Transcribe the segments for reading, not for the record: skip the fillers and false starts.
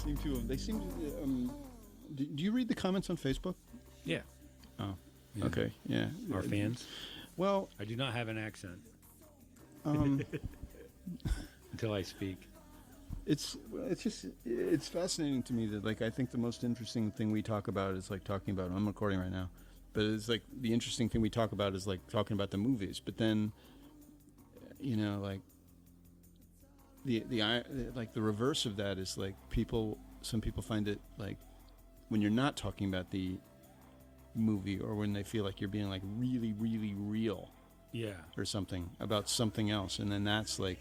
seem to have. They seem to. Do you read the comments on Facebook? Yeah. Oh, okay. Yeah. Our fans. Well, I do not have an accent until I speak. It's fascinating to me that, like, I think the most interesting thing we talk about is like talking about. I'm recording right now, but it's like the interesting thing we talk about is like talking about the movies. But then, like the reverse of that is like some people find it like when you're not talking about the movie, or when they feel like you're being like really, really real, or something about something else, and then that's like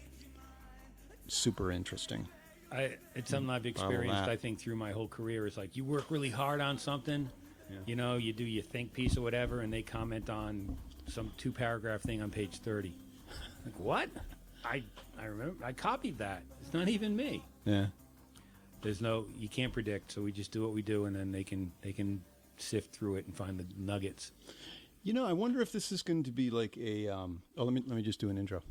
super interesting. It's something I've experienced, I think, through my whole career. Is like you work really hard on something, you do your think piece or whatever, and they comment on some 2-paragraph thing on page 30. Like, what? I remember I copied that. It's not even me. Yeah. You can't predict, so we just do what we do, and then they can sift through it and find the nuggets. I wonder if this is going to be like a. Let me just do an intro.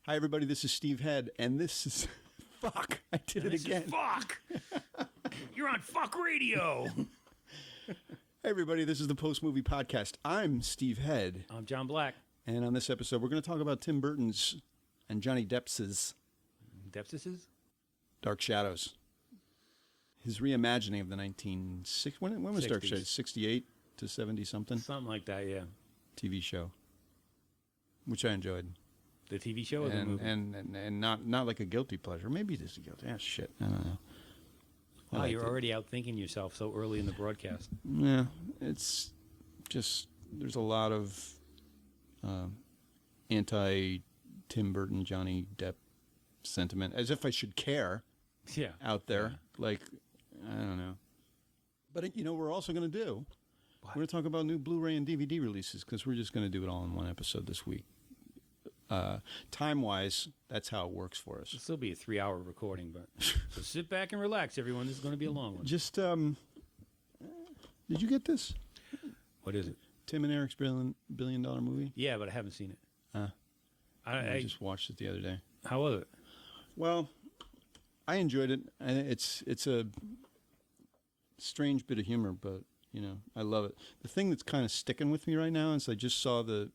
Hi, everybody. This is Steve Head, and this is. Fuck! I did it again. Fuck! You're on Fuck Radio. Hey, everybody. This is the Post Movie Podcast. I'm Steve Head. I'm John Black. And on this episode, we're going to talk about Tim Burton's and Johnny Depp's Dark Shadows. His reimagining of the 1960s. When was 60s. Dark Shadows? 68 to 70 something? Something like that, yeah. TV show, which I enjoyed. The TV show or the movie? And not like a guilty pleasure. Maybe it is a guilty. Ah, shit. I don't know. Wow, you're already outthinking yourself so early in the broadcast. Yeah, it's just there's a lot of anti-Tim Burton, Johnny Depp sentiment, as if I should care. Yeah, out there. Yeah. Like, I don't know. But we're also going to do. What? We're going to talk about new Blu-ray and DVD releases, because we're just going to do it all in one episode this week. Time-wise, that's how it works for us. It'll still be a 3-hour recording, but so sit back and relax, everyone. This is going to be a long one. Just, did you get this? What is it? Tim and Eric's billion-dollar movie? Yeah, but I haven't seen it. I just watched it the other day. How was it? Well, I enjoyed it. It's a strange bit of humor, but, I love it. The thing that's kind of sticking with me right now is I just saw the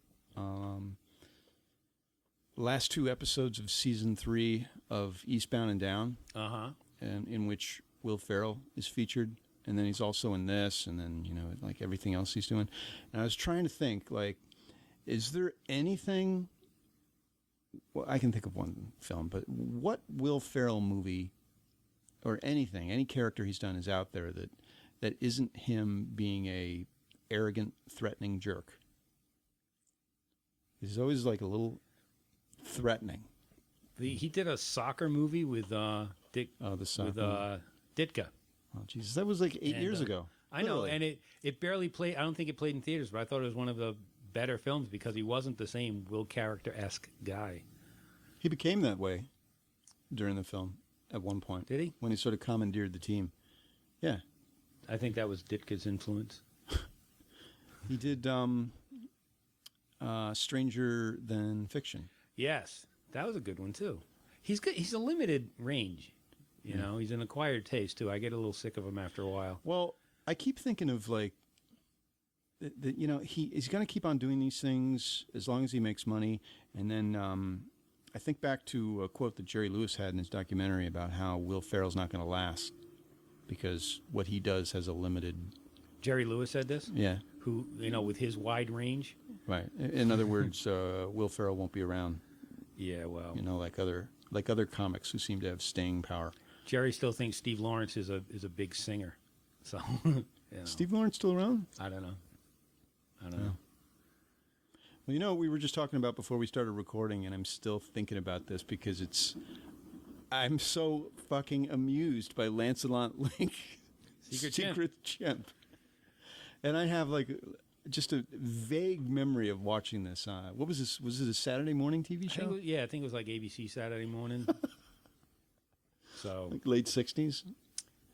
last 2 episodes of season 3 of Eastbound and Down, and in which Will Ferrell is featured, and then he's also in this, and then like everything else he's doing. And I was trying to think, like, is there anything? Well, I can think of one film, but what Will Ferrell movie or anything, any character he's done is out there that isn't him being a arrogant, threatening jerk? He's always like a little threatening. He did a soccer movie with Dick. Oh, the soccer. With Ditka. Oh, Jesus, that was like 8 years ago. I know, and it barely played. I don't think it played in theaters, but I thought it was one of the better films because he wasn't the same Will character-esque guy. He became that way during the film at one point. Did he? When he sort of commandeered the team. Yeah. I think that was Ditka's influence. He did Stranger Than Fiction. Yes, that was a good one too. He's good. He's a limited range. He's an acquired taste too. I get a little sick of him after a while. Well, I keep thinking of like, he's going to keep on doing these things as long as he makes money. And then I think back to a quote that Jerry Lewis had in his documentary about how Will Ferrell's not going to last because what he does has a limited. Jerry Lewis said this? Yeah. Who, with his wide range? Right. In other words, Will Ferrell won't be around. Yeah, well. Like other comics who seem to have staying power. Jerry still thinks Steve Lawrence is a big singer. So, Steve Lawrence still around? I don't know. Well, we were just talking about before we started recording, and I'm still thinking about this because I'm so fucking amused by Lancelot Link, Secret Chimp. And I have like just a vague memory of watching this. What was this? Was it a Saturday morning TV show? I think it was like ABC Saturday morning. So like late 60s?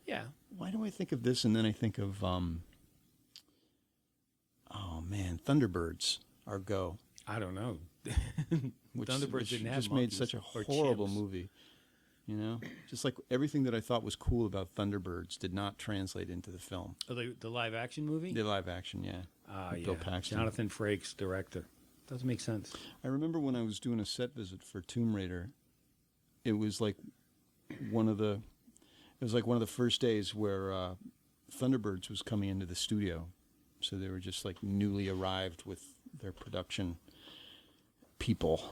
Yeah. Why do I think of this and then I think of Thunderbirds are Go. I don't know. Which Thunderbirds didn't have just made such a horrible movie. You know, just like everything that I thought was cool about Thunderbirds did not translate into the film. Oh, the live action movie? The live action, yeah. Yeah. Bill Paxton. Jonathan Frakes, director. Does make sense. I remember when I was doing a set visit for Tomb Raider, it was like one of the first days where Thunderbirds was coming into the studio. So they were just like newly arrived with their production people,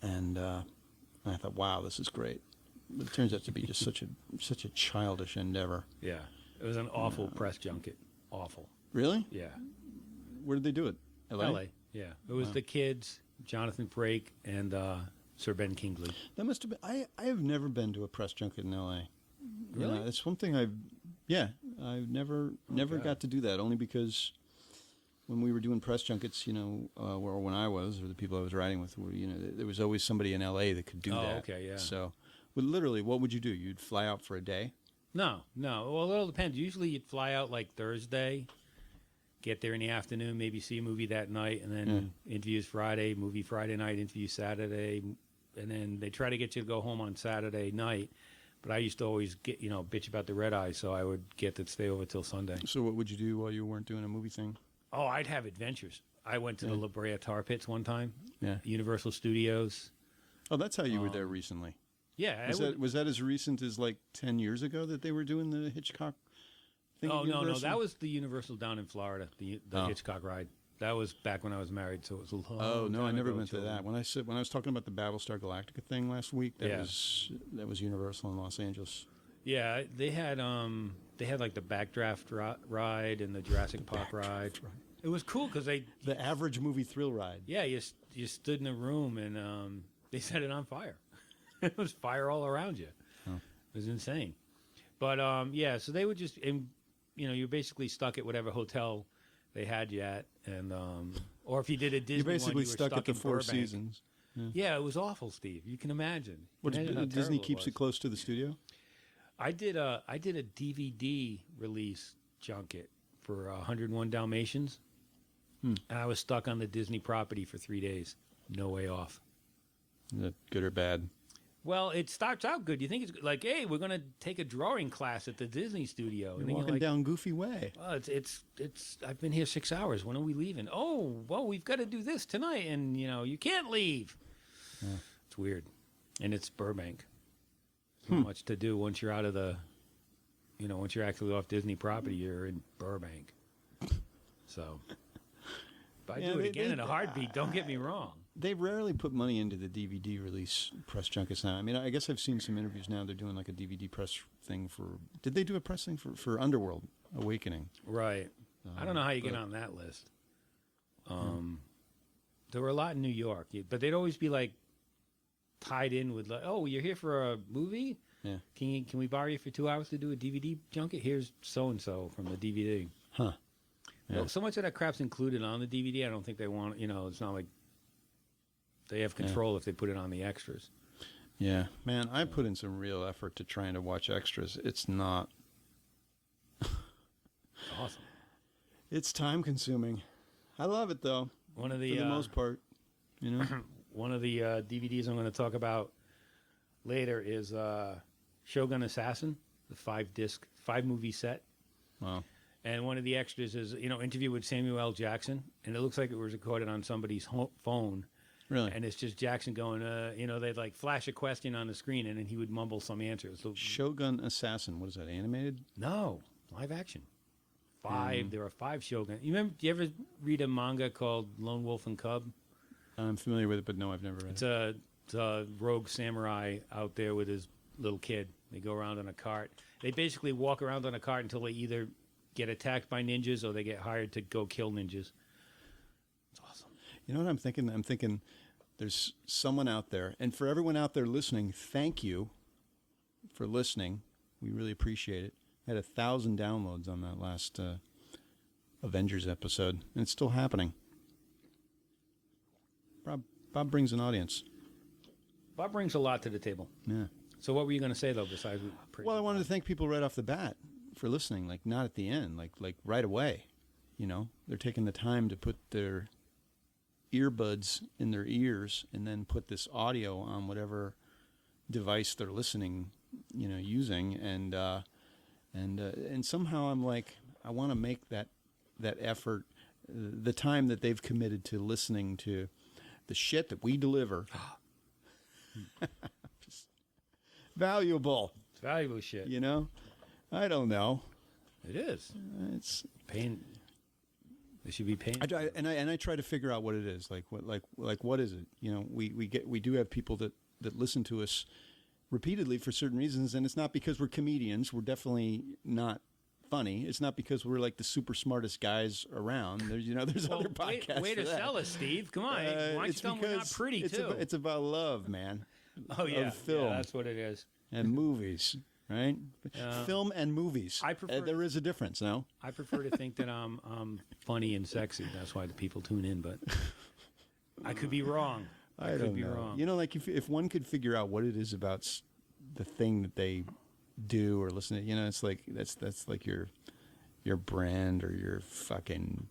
and I thought, wow, this is great. But it turns out to be just such a childish endeavor. Yeah, it was an awful press junket. Awful. Really? Yeah. Where did they do it? L.A. Yeah, it was the kids, Jonathan Frakes, and Sir Ben Kingsley. That must have been. I have never been to a press junket in L.A. Really? It's one thing I've never got to do that, only because when we were doing press junkets, or when I was, or the people I was riding with, there was always somebody in L.A. that could do that. Oh, okay, yeah. So, literally, what would you do? You'd fly out for a day? No. Well, it all depends. Usually you'd fly out like Thursday, get there in the afternoon, maybe see a movie that night, and then interviews Friday, movie Friday night, interview Saturday, and then they try to get you to go home on Saturday night. But I used to always get, bitch about the red eye, so I would get to stay over till Sunday. So what would you do while you weren't doing a movie thing? Oh, I'd have adventures. I went to the La Brea Tar Pits one time. Yeah. Universal Studios. Oh, that's how you were there recently. Yeah. Was that as recent as like 10 years ago that they were doing the Hitchcock thing? Oh, no. That was the Universal down in Florida, the Hitchcock ride. That was back when I was married, so it was a long Oh, no, I never went to till- that. When I was talking about the Battlestar Galactica thing last week, that was Universal in Los Angeles. Yeah, they had like the Backdraft ride and the Jurassic Park ride. It was cool because the average movie thrill ride. Yeah, you stood in a room and they set it on fire. It was fire all around you. Oh. It was insane. But so they would just, you're basically stuck at whatever hotel they had you at, and or if you did a Disney, You're basically one, you were stuck at the in Four Burbank. Seasons. Yeah, it was awful, Steve. You can imagine. Imagine how Disney terrible keeps it it close to the studio. I did a DVD release junket for 101 Dalmatians, and I was stuck on the Disney property for 3 days. No way off. Is that good or bad? Well, it starts out good. You think it's like, hey, we're going to take a drawing class at the Disney studio. You're walking down Goofy Way. Well, it's. I've been here 6 hours. When are we leaving? Oh, well, we've got to do this tonight, and you can't leave. Yeah. It's weird, and it's Burbank. Not much to do once you're out of the, once you're actually off Disney property, you're in Burbank. So, if I do it again in a heartbeat, don't get me wrong. They rarely put money into the DVD release press junkets now. I mean, I guess I've seen some interviews now. They're doing like a DVD press thing for. Did they do a press thing for Underworld Awakening? Right. I don't know how you get on that list. There were a lot in New York, but they'd always be like tied in with like, oh, you're here for a movie? Yeah. Can we borrow you for 2 hours to do a DVD junket? Here's so and so from the DVD. Huh. Yeah. Well, so much of that crap's included on the DVD. I don't think they want. It's not like they have control if they put it on the extras. Yeah, man, I put in some real effort to trying to watch extras. It's not. Awesome. It's time consuming. I love it though. For the most part, One of the DVDs I'm going to talk about later is Shogun Assassin, the 5-movie set. Wow. And one of the extras is, interview with Samuel L. Jackson, and it looks like it was recorded on somebody's phone. Really? And it's just Jackson going, they'd like flash a question on the screen, and then he would mumble some answers. So, Shogun Assassin. What is that? Animated? No, live action. 5. There are 5 Shogun. Do you ever read a manga called Lone Wolf and Cub? I'm familiar with it, but no, I've never read it. It's a rogue samurai out there with his little kid. They go around on a cart. They basically walk around on a cart until they either get attacked by ninjas or they get hired to go kill ninjas. It's awesome. You know what I'm thinking? I'm thinking there's someone out there, and for everyone out there listening, thank you for listening. We really appreciate it. I had 1,000 downloads on that last Avengers episode, and it's still happening. Bob brings an audience. Bob brings a lot to the table. Yeah. So what were you going to say, though, besides... Well, I wanted to thank people right off the bat for listening, like not at the end, like right away. They're taking the time to put their earbuds in their ears and then put this audio on whatever device they're listening using, and somehow I'm like, I want to make that effort, the time that they've committed to listening to the shit that we deliver. Just valuable. It's valuable shit. I don't know. It is. It's pain. It should be pain. I try to figure out what it is. Like what is it? We do have people that listen to us repeatedly for certain reasons, and it's not because we're comedians. We're definitely not funny. It's not because we're like the super smartest guys around. There's other podcasts. Way to sell us, Steve. Come on. Why don't you tell them we're not pretty too? It's about love, man. Oh yeah, of film. Yeah, that's what it is. And movies, right? Film and movies. I prefer. There is a difference, no? I prefer to think that I'm funny and sexy. That's why the people tune in. But I could be wrong. I could be wrong. Like if one could figure out what it is about the thing that they do or listen to, it's like that's like your brand or your fucking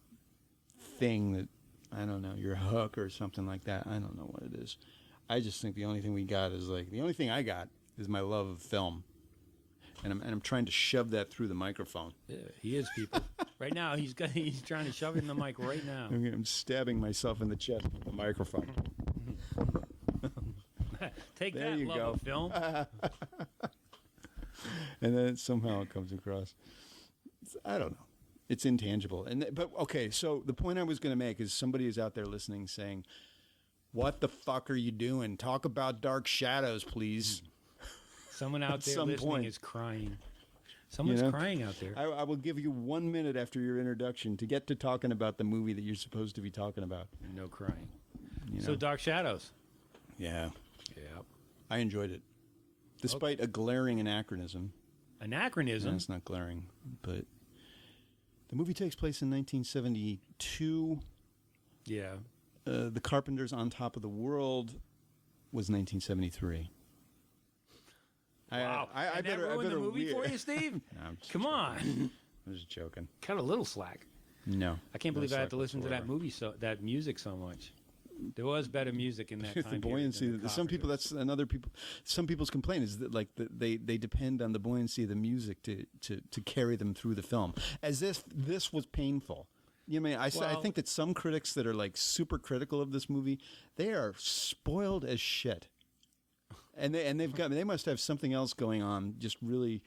thing that, I don't know, your hook or something like that. I don't know what it is. I just think the only thing we got is the only thing I got is my love of film, and I'm trying to shove that through the microphone. Yeah, he is, people. Right now, he's trying to shove it in the mic right now. I'm stabbing myself in the chest with the microphone. Take that, love of film. And then somehow it comes across. I don't know. It's intangible. But okay, so the point I was going to make is somebody is out there listening saying, what the fuck are you doing? Talk about Dark Shadows, please. Someone out there listening is crying. Someone's crying out there. I will give you 1 minute after your introduction to get to talking about the movie that you're supposed to be talking about. And no crying. So Dark Shadows. Yeah. Yeah. I enjoyed it. Despite a glaring anachronism. Anachronism? It's not glaring, but the movie takes place in 1972. Yeah. The Carpenters' On Top of the World was 1973. Wow. I that better ruined the movie for you, Steve? No, Come on. I was joking. Cut a little slack. No. I can't believe I had to listen to that movie, that music so much. There was better music in that time. The buoyancy. Some people. That's another people. Some people's complaint is that they depend on the buoyancy of the music to carry them through the film, as if this was painful. I think that some critics that are like super critical of this movie, they are spoiled as shit, and they must have something else going on, just really,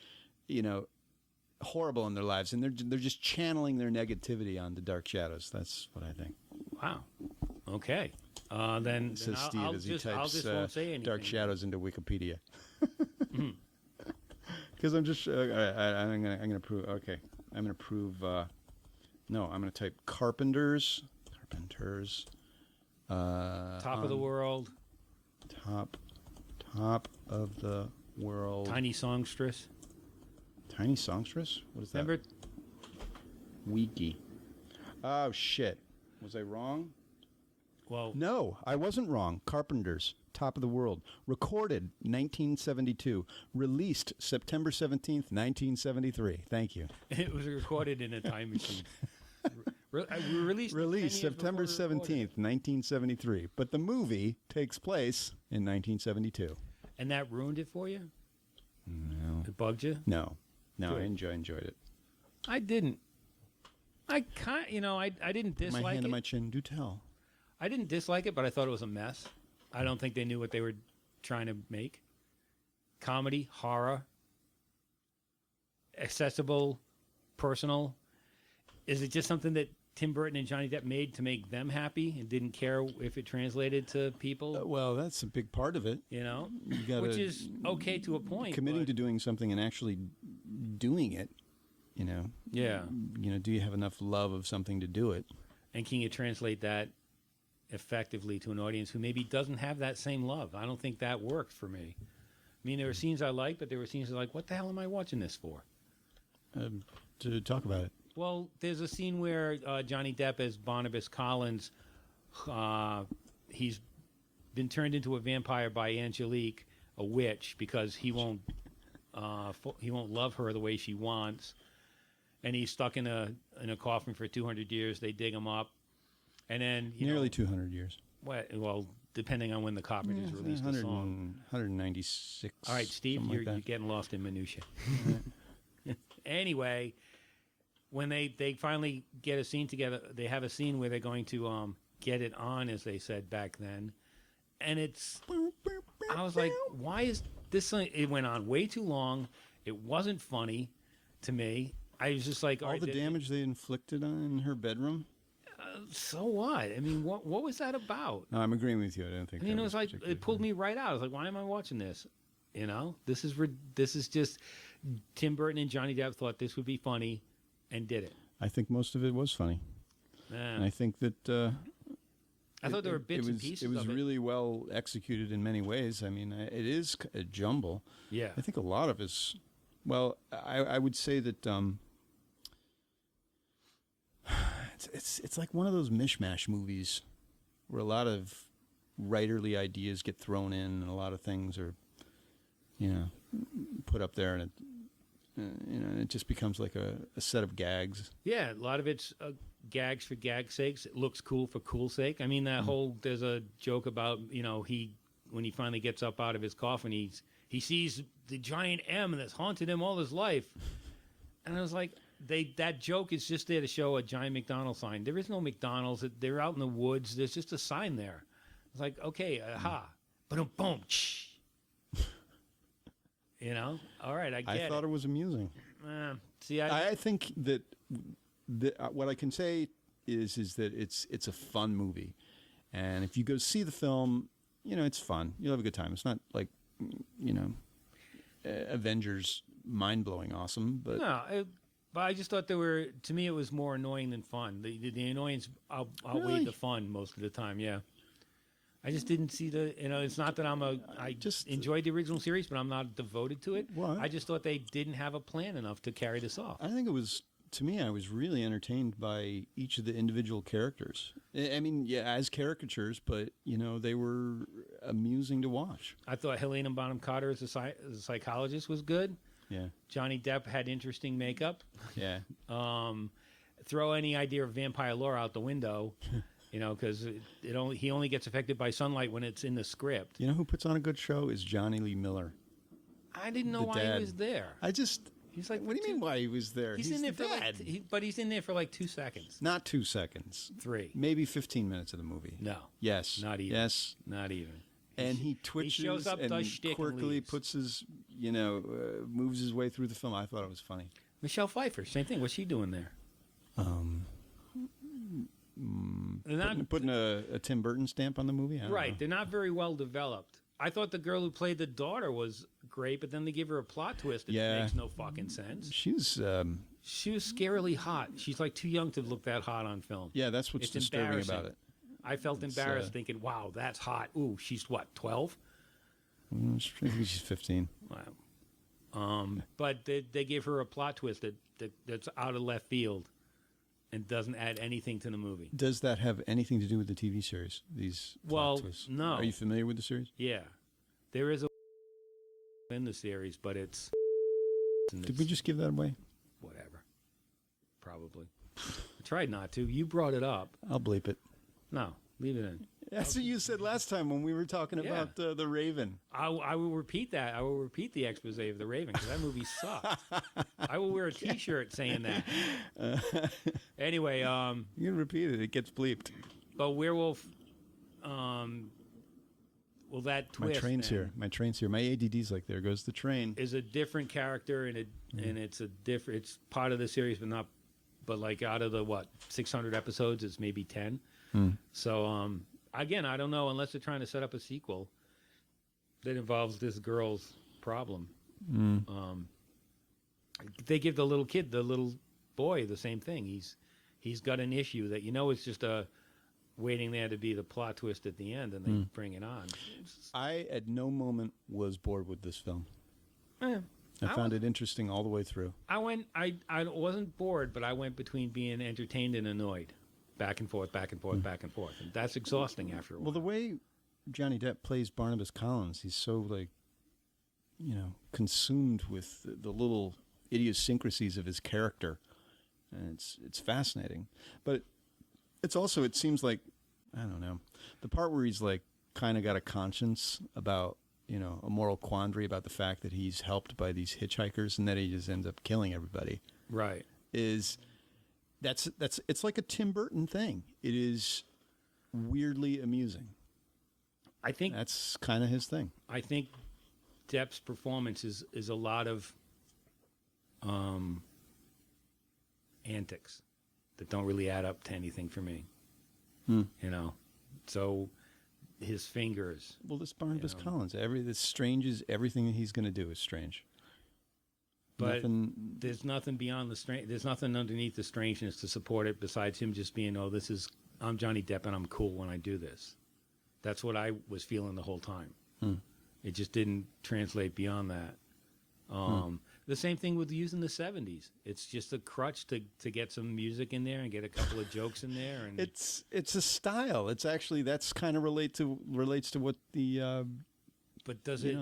horrible in their lives, and they're just channeling their negativity onto Dark Shadows. That's what I think. Wow. Okay. Then says Steve I'll as he just types won't say anything. Dark Shadows into Wikipedia. Because I'm just I'm gonna prove. Okay, I'm gonna prove. No, I'm gonna type Carpenters. Top of the world. Top of the world. Tiny songstress. Tiny songstress? What is that? Remember? Wiki. Oh shit! Was I wrong? Well, no, I wasn't wrong. Carpenters, Top of the World, recorded 1972, released September 17th, 1973. Thank you. It was recorded in a time machine. Released September 17th, 1973, but the movie takes place in 1972. And that ruined it for you? No. It bugged you? No, Good. I enjoyed it. I didn't. I didn't dislike it. My hand on my chin, do tell. I didn't dislike it, but I thought it was a mess. I don't think they knew what they were trying to make. Comedy, horror, accessible, personal. Is it just something that Tim Burton and Johnny Depp made to make them happy and didn't care if it translated to people? Well, that's a big part of it. Which is okay to a point. Committing to doing something and actually doing it, Yeah. Do you have enough love of something to do it? And can you translate that effectively to an audience who maybe doesn't have that same love? I don't think that worked for me. I mean, there were scenes I liked, but there were scenes like, what the hell am I watching this for? To talk about it. Well, there's a scene where Johnny Depp as Barnabas Collins, he's been turned into a vampire by Angelique, a witch, because he won't love her the way she wants, and he's stuck in a coffin for 200 years. They dig him up, and then nearly 200 years. Well, depending on when the Carpenters released the song. 196. All right, Steve, you're getting lost in minutia. Anyway, when they finally get a scene together, they have a scene where they're going to get it on, as they said back then. And I was like, why is this? It went on way too long. It wasn't funny to me. I was just like, all the damage they inflicted in her bedroom. So what? I mean, what was that about? No, I'm agreeing with you. I don't think. I mean, it was like it pulled me right out. I was like, why am I watching this? You know, this is just Tim Burton and Johnny Depp thought this would be funny, and did it. I think most of it was funny, and I think that. I thought there were bits and pieces. It was really well executed in many ways. I mean, it is a jumble. Yeah, I think a lot of it's. Well, I would say that it's like one of those mishmash movies where a lot of writerly ideas get thrown in, and a lot of things are, put up there, and it just becomes like a set of gags. Yeah, a lot of it's gags for gag's sakes. It looks cool for cool's sake. I mean, there's a joke about, when he finally gets up out of his coffin, he sees the giant M that's haunted him all his life. And I was like, that joke is just there to show a giant McDonald's sign. There is no McDonald's. They're out in the woods. There's just a sign there. It's like, okay, aha. Boom, boom, all right, I get it. I thought it was amusing. See, I think that what I can say is that it's a fun movie, and if you go see the film, it's fun. You'll have a good time. It's not like Avengers mind-blowing awesome, but no. But I just thought to me, it was more annoying than fun. The annoyance outweighed really? the fun most of the time. Yeah. I just didn't see it's not that I just enjoyed the original series, but I'm not devoted to it. What? I just thought they didn't have a plan enough to carry this off. I think it was, to me, I was really entertained by each of the individual characters. I mean, yeah, as caricatures, but, they were amusing to watch. I thought Helena Bonham Carter as a psychologist was good. Yeah. Johnny Depp had interesting makeup. Yeah. Throw any idea of vampire lore out the window. Because he only gets affected by sunlight when it's in the script. You know who puts on a good show is Johnny Lee Miller. I didn't know why he was there. He's like, what do you mean why he was there? He's in there for but he's in there for like 2 seconds. Not 2 seconds. 3. Maybe 15 minutes of the movie. No. Yes. Not even. Yes. Not even. And he twitches he shows up, and does shtick, quirkily and puts his, moves his way through the film. I thought it was funny. Michelle Pfeiffer, same thing. What's she doing there? Putting a Tim Burton stamp on the movie? Right. Know. They're not very well developed. I thought the girl who played the daughter was great, but then they give her a plot twist that makes no fucking sense. She was scarily hot. She's like too young to look that hot on film. Yeah, that's what's disturbing about it. I felt embarrassed thinking, wow, that's hot. Ooh, she's what, 12? I think she's 15. Wow. But they give her a plot twist that's out of left field and doesn't add anything to the movie. Does that have anything to do with the TV series? These plot twists? No. Are you familiar with the series? Yeah. There is a in the series, but it's... Did we just give that away? Whatever. Probably. I tried not to. You brought it up. I'll bleep it. No, leave it in. That's what you said last time when we were talking about the Raven. I will repeat that. I will repeat the expose of the Raven because that movie sucked. I will wear a T-shirt saying that. Anyway, you can repeat it. It gets bleeped. But Werewolf, that twist. My train's here. My ADD's like, there goes the train. Is a different character and it's it's part of the series, but like out of the 600 episodes, it's maybe 10. So again, I don't know, unless they're trying to set up a sequel that involves this girl's problem. They give the little boy, the same thing. He's got an issue that it's just waiting there to be the plot twist at the end, and they bring it on. I at no moment was bored with this film. I found it interesting all the way through. I wasn't bored, but I went between being entertained and annoyed. Back and forth, back and forth, back and forth. And that's exhausting after a while. Well, the way Johnny Depp plays Barnabas Collins, he's so, consumed with the little idiosyncrasies of his character. And it's fascinating. But it's also, it seems like, I don't know, the part where he's, kind of got a conscience about, you know, a moral quandary about the fact that he's helped by these hitchhikers and that he just ends up killing everybody. Right. It's like a Tim Burton thing. It is weirdly amusing. I think that's kind of his thing. I think Depp's performance is a lot of antics that don't really add up to anything for me. You know, so his fingers. Well, this Barnabas Collins, this strange is everything that he's going to do is strange. But there's nothing beyond the strange. There's nothing underneath the strangeness to support it besides him just being, I'm Johnny Depp and I'm cool when I do this. That's what I was feeling the whole time. It just didn't translate beyond that. The same thing with using the 70s. It's just a crutch to get some music in there and get a couple of jokes in there. And it's a style. It's actually that's kind of relates to what the but does it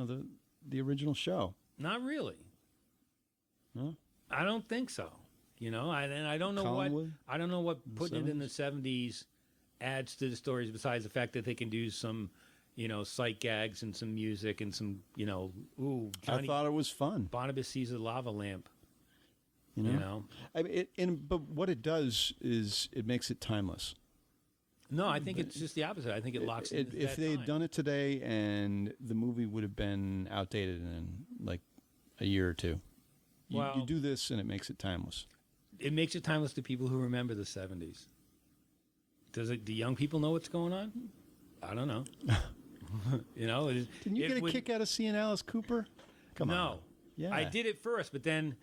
the original show? Not really. No, I don't think so. You know, I don't know what putting it in the 70s adds to the stories besides the fact that they can do some, sight gags and some music and some, Johnny, I thought it was fun. Barnabas sees a lava lamp. But what it does is it makes it timeless. No, I think it's just the opposite. I think it locks it. If they had done it today, and the movie would have been outdated in like a year or two. You do this, and it makes it timeless. It makes it timeless to people who remember the 70s. Do young people know what's going on? I don't know. Didn't you get a kick out of seeing Alice Cooper? Come on. No. Yeah. I did at first, but then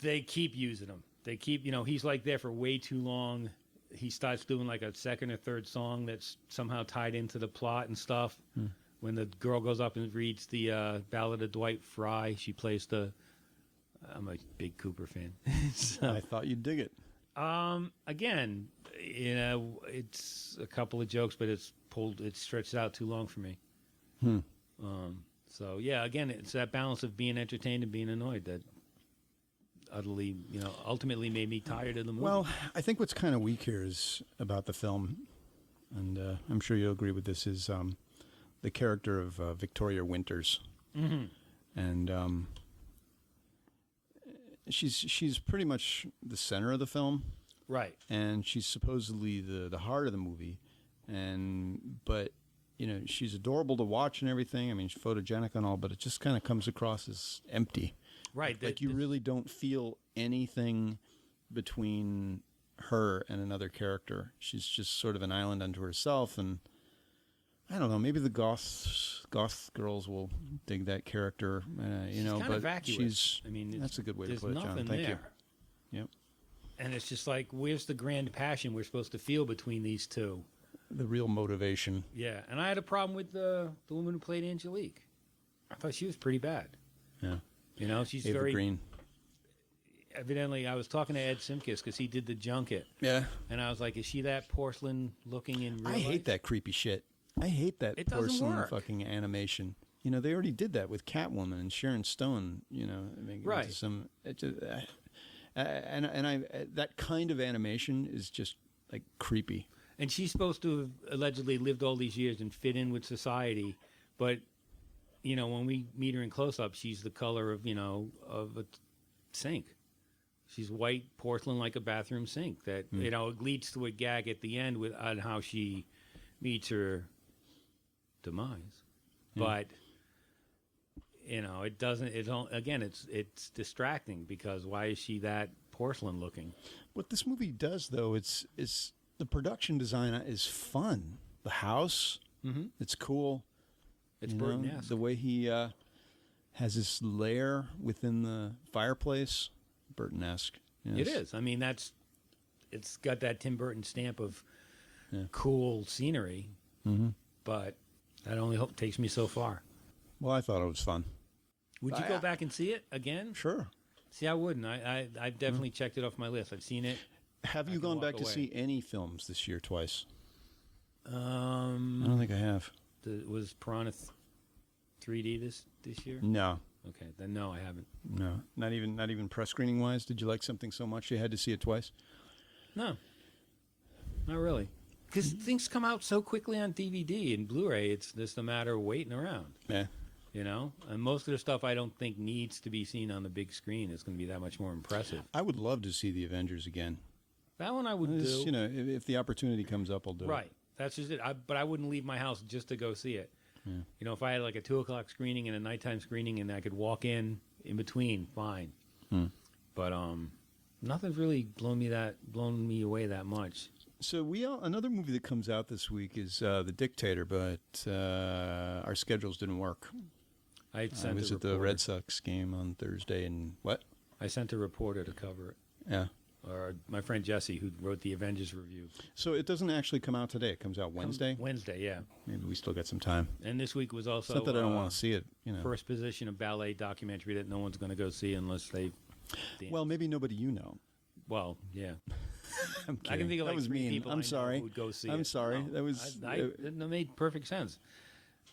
they keep using him. They keep, he's like there for way too long. He starts doing like a second or third song that's somehow tied into the plot and stuff. When the girl goes up and reads the Ballad of Dwight Fry, she plays I'm a big Cooper fan. So, I thought you'd dig it. Again, it's a couple of jokes, but it's stretched out too long for me. So yeah, again, it's that balance of being entertained and being annoyed that utterly, ultimately made me tired of the movie. Well, I think what's kind of weak here is about the film, and I'm sure you'll agree with this, is the character of Victoria Winters. And she's pretty much the center of the film, right? And she's supposedly the heart of the movie, but she's adorable to watch and everything. I mean, she's photogenic and all, but it just kind of comes across as empty, right? Like you really don't feel anything between her and another character. She's just sort of an island unto herself, and I don't know. Maybe the goth girls will dig that character, she's kind of vacuous. That's a good way to put it, John. Thank you. Yep. And it's just like, where's the grand passion we're supposed to feel between these two? The real motivation. Yeah, and I had a problem with the woman who played Angelique. I thought she was pretty bad. Yeah. She's Ava very Green. Evidently, I was talking to Ed Simkis because he did the junket. Yeah. And I was like, is she that porcelain looking in real life? I hate that creepy shit. I hate that porcelain fucking animation. They already did that with Catwoman and Sharon Stone. Right. That kind of animation is just like creepy. And she's supposed to have allegedly lived all these years and fit in with society, but when we meet her in close up, she's the color of of a sink. She's white porcelain like a bathroom sink. That it leads to a gag at the end on how she meets her demise, but it doesn't. It's distracting because why is she that porcelain looking? What this movie does, though, is the production design is fun. The house, it's cool. It's Burton-esque. The way he has this lair within the fireplace, Burton-esque. Yes. It is. I mean, it's got that Tim Burton stamp of cool scenery, but that only takes me so far. Well, I thought it was fun. Would you go back and see it again? Sure. See, I wouldn't. I've definitely checked it off my list. I've seen it. Have you gone back to see any films this year twice? I don't think I have. Was Piranha 3D this year? No. Okay, then no, I haven't. No, not even press screening wise. Did you like something so much you had to see it twice? No, not really. because things come out so quickly on DVD and Blu-ray. It's just a matter of waiting around. Yeah. You know, and most of the stuff I don't think needs to be seen on the big screen. It's going to be that much more impressive. I would love to see the Avengers again. That one I would do. You know, if the opportunity comes up, I'll do it. Right. That's just it. But I wouldn't leave my house just to go see it. Yeah. You know, if I had like a 2:00 screening and a nighttime screening, and I could walk in between, fine. But nothing's really blown me away that much. So another movie that comes out this week is The Dictator, but our schedules didn't work. I was at the Red Sox game on Thursday, and what? I sent a reporter to cover it. Yeah. Or my friend Jesse, who wrote the Avengers review. So it doesn't actually come out today. It comes out Wednesday? Wednesday, yeah. Maybe we still got some time. And this week was also... It's not that I don't want to see it. You know. First position of ballet documentary that no one's going to go see unless they... dance. Well, maybe nobody you know. Well, yeah. I'm kidding. I can think of like that was three mean. people I'm I know sorry. who would go see I'm it. sorry. No, that was... that made perfect sense.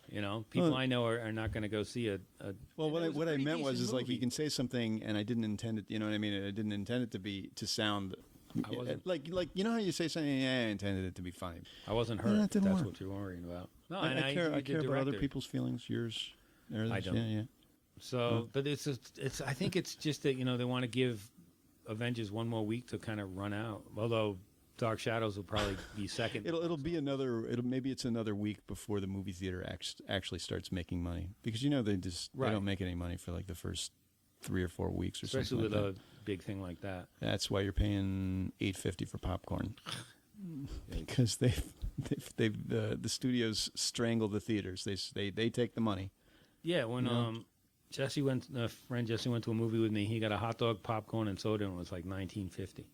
You know, people I know are not going to go see a well, what I meant was movie. like you can say something, and I didn't intend it. You know what I mean? I didn't intend it to sound like you know how you say something. Yeah, I intended it to be funny. I wasn't hurt. Yeah, That's work. what you're worrying about. No, I care about other people's feelings. Yours. I don't. Yeah. So, but it's. I think it's just that they want to give Avengers one more week to kind of run out. Although Dark Shadows will probably be second. It'll be another. Maybe it's another week before the movie theater actually starts making money, because they don't make any money for like the first 3 or 4 weeks or especially something. Especially with like a big thing like that. That's why you're paying $8.50 for popcorn. Because the studios strangle the theaters. They take the money. Yeah, when friend Jesse went to a movie with me, he got a hot dog, popcorn, and soda, and it was like $19.50.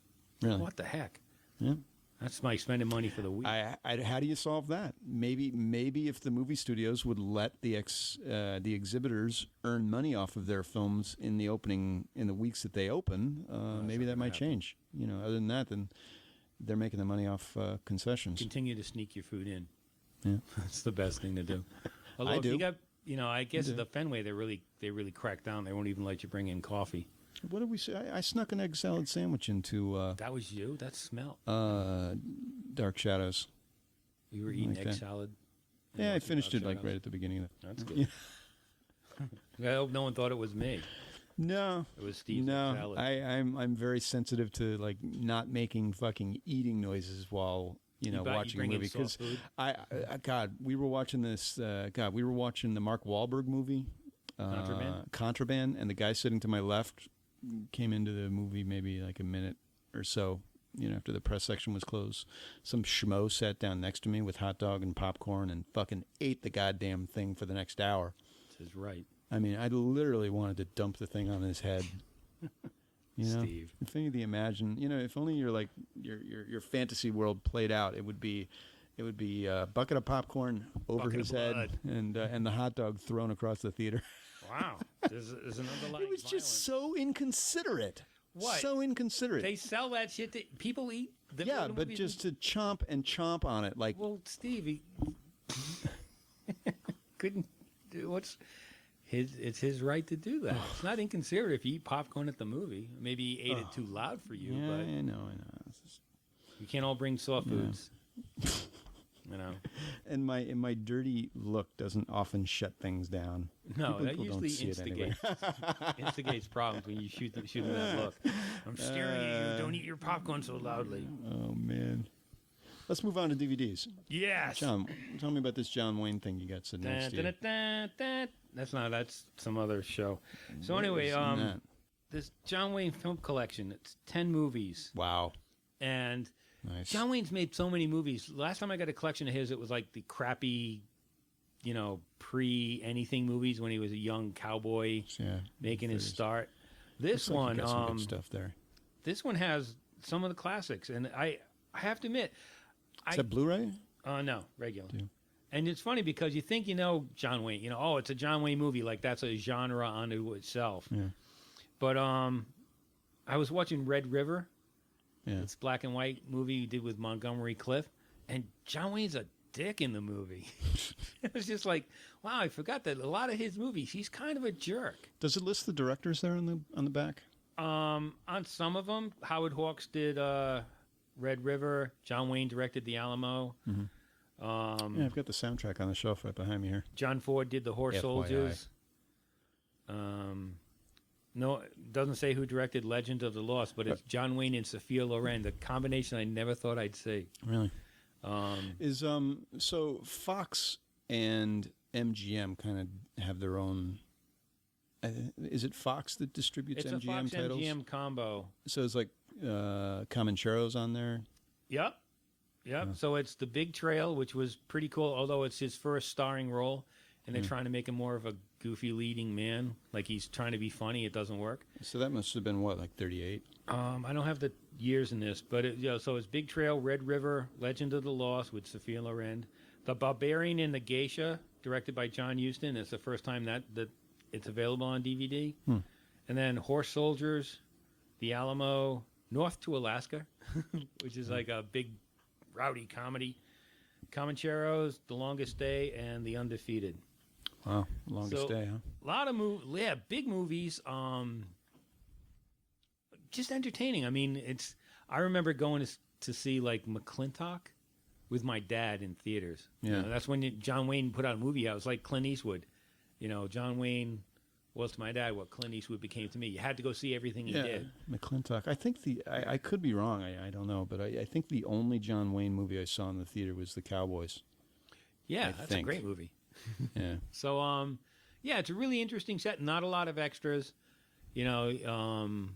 Really? What the heck? Yeah. That's my spending money for the week. How do you solve that? Maybe if the movie studios would let the exhibitors earn money off of their films in the weeks that they open, maybe that might change. Other than that, then they're making the money off concessions. Continue to sneak your food in. Yeah, that's the best thing to do. Although I do. You got, I guess at the Fenway they really crack down. They won't even let you bring in coffee. What did we say? I snuck an egg salad sandwich into... that was you? That smelled. Dark Shadows. You were eating egg salad? Yeah, I finished it like right at the beginning of it. That's good. I hope no one thought it was me. No. It was Steve's egg salad. I'm very sensitive to like not making fucking eating noises while... watching a movie, because we were watching this. We were watching the Mark Wahlberg movie, Contraband, and the guy sitting to my left came into the movie maybe like a minute or so, after the press section was closed. Some schmo sat down next to me with hot dog and popcorn and fucking ate the goddamn thing for the next hour. This is right. I mean, I literally wanted to dump the thing on his head. Steve. If only if only your fantasy world played out, it would be a bucket of popcorn over his head and the hot dog thrown across the theater. Wow. There's an underlying It was violence. just so inconsiderate. What? So inconsiderate. They sell that shit that people eat. Yeah, but just to chomp on it like. Well, Steve, couldn't do it's his right to do that. It's not inconsiderate if you eat popcorn at the movie. Maybe he ate it too loud for you. Yeah, but I know. You can't all bring soft foods. And my dirty look doesn't often shut things down. No, people that usually instigates problems when you shoot them that look. I'm staring at you. Don't eat your popcorn so loudly. Oh man. Let's move on to DVDs. Yes. John, tell me about this John Wayne thing you got sitting next to you. That's some other show. So anyway, this John Wayne film collection, it's 10 movies. Wow. And nice. John Wayne's made so many movies. Last time I got a collection of his, it was like the crappy, pre-anything movies when he was a young cowboy making his start. This one, some good stuff there. This one has some of the classics, and I have to admit, is that Blu-ray? No, regular. Yeah. And it's funny because you think John Wayne, it's a John Wayne movie, like that's a genre unto itself. Yeah. But I was watching Red River. Yeah. It's a black and white movie he did with Montgomery Clift, and John Wayne's a dick in the movie. It was just like, wow, I forgot that a lot of his movies, he's kind of a jerk. Does it list the directors there on the back? On some of them, Howard Hawks did Red River. John Wayne directed The Alamo. Yeah, I've got the soundtrack on the shelf right behind me here. John Ford did The Horse FYI. Soldiers. No, it doesn't say who directed Legend of the Lost, but it's John Wayne and Sophia Loren, the combination I never thought I'd see. Really? So Fox and MGM kind of have their own. Is it Fox that distributes it's MGM a Fox titles? MGM combo. So it's like Comanchero's on there. Yep. So it's The Big Trail, which was pretty cool, although it's his first starring role, and they're trying to make him more of a goofy leading man, like he's trying to be funny. It doesn't work. So that must have been what, like 38? I don't have the years in this, but so it's Big Trail, Red River, Legend of the Lost with Sophia Loren, The Barbarian and the Geisha, directed by John Huston. It's the first time that it's available on DVD. And then Horse Soldiers, The Alamo, North to Alaska, which is like a big rowdy comedy. Comancheros, The Longest Day, and The Undefeated. Wow, Longest Day, huh? A lot of big movies. Just entertaining. I mean, I remember going to see like McClintock with my dad in theaters. Yeah, you know, that's when John Wayne put out a movie. I was like Clint Eastwood. You know, John Wayne was to my dad what Clint Eastwood became to me. You had to go see everything he did. McClintock. I think I could be wrong. I don't know, but I think the only John Wayne movie I saw in the theater was The Cowboys. Yeah, that's a great movie. Yeah. So, it's a really interesting set. Not a lot of extras. You know,